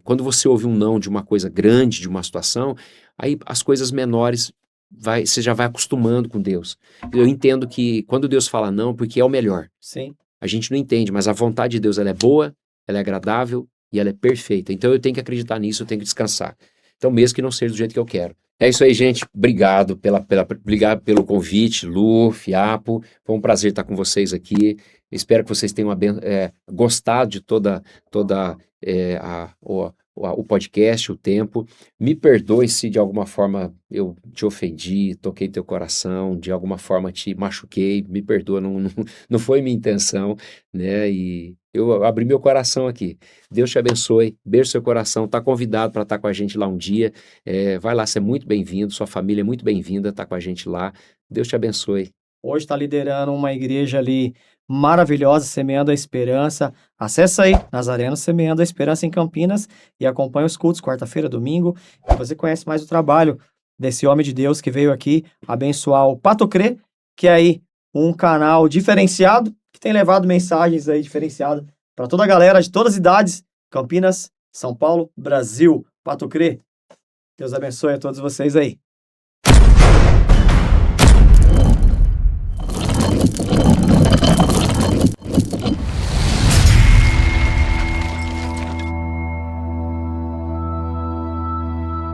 quando você ouve um não de uma coisa grande, de uma situação, aí as coisas menores, você já vai acostumando com Deus. Eu entendo que quando Deus fala não, porque é o melhor. Sim. A gente não entende, mas a vontade de Deus, ela é boa, ela é agradável e ela é perfeita. Então eu tenho que acreditar nisso, eu tenho que descansar. Então, mesmo que não seja do jeito que eu quero. É isso aí, gente. Obrigado obrigado pelo convite, Lu, Fiapo. Foi um prazer estar com vocês aqui. Espero que vocês tenham gostado de toda o podcast, o tempo. Me perdoe se de alguma forma eu te ofendi, toquei teu coração, de alguma forma te machuquei. Me perdoa, não foi minha intenção, né? E eu abri meu coração aqui. Deus te abençoe, beijo seu coração, tá convidado para estar com a gente lá um dia, vai lá, você é muito bem-vindo, sua família é muito bem-vinda, tá com a gente lá, Deus te abençoe. Hoje está liderando uma igreja ali maravilhosa, Semeando a Esperança. Acesse aí, Nazareno Semeando a Esperança em Campinas e acompanha os cultos, quarta-feira, domingo. E você conhece mais o trabalho desse homem de Deus que veio aqui abençoar o Patocrê, que é aí um canal diferenciado, que tem levado mensagens aí diferenciadas para toda a galera de todas as idades, Campinas, São Paulo, Brasil, Patocrê. Deus abençoe a todos vocês aí.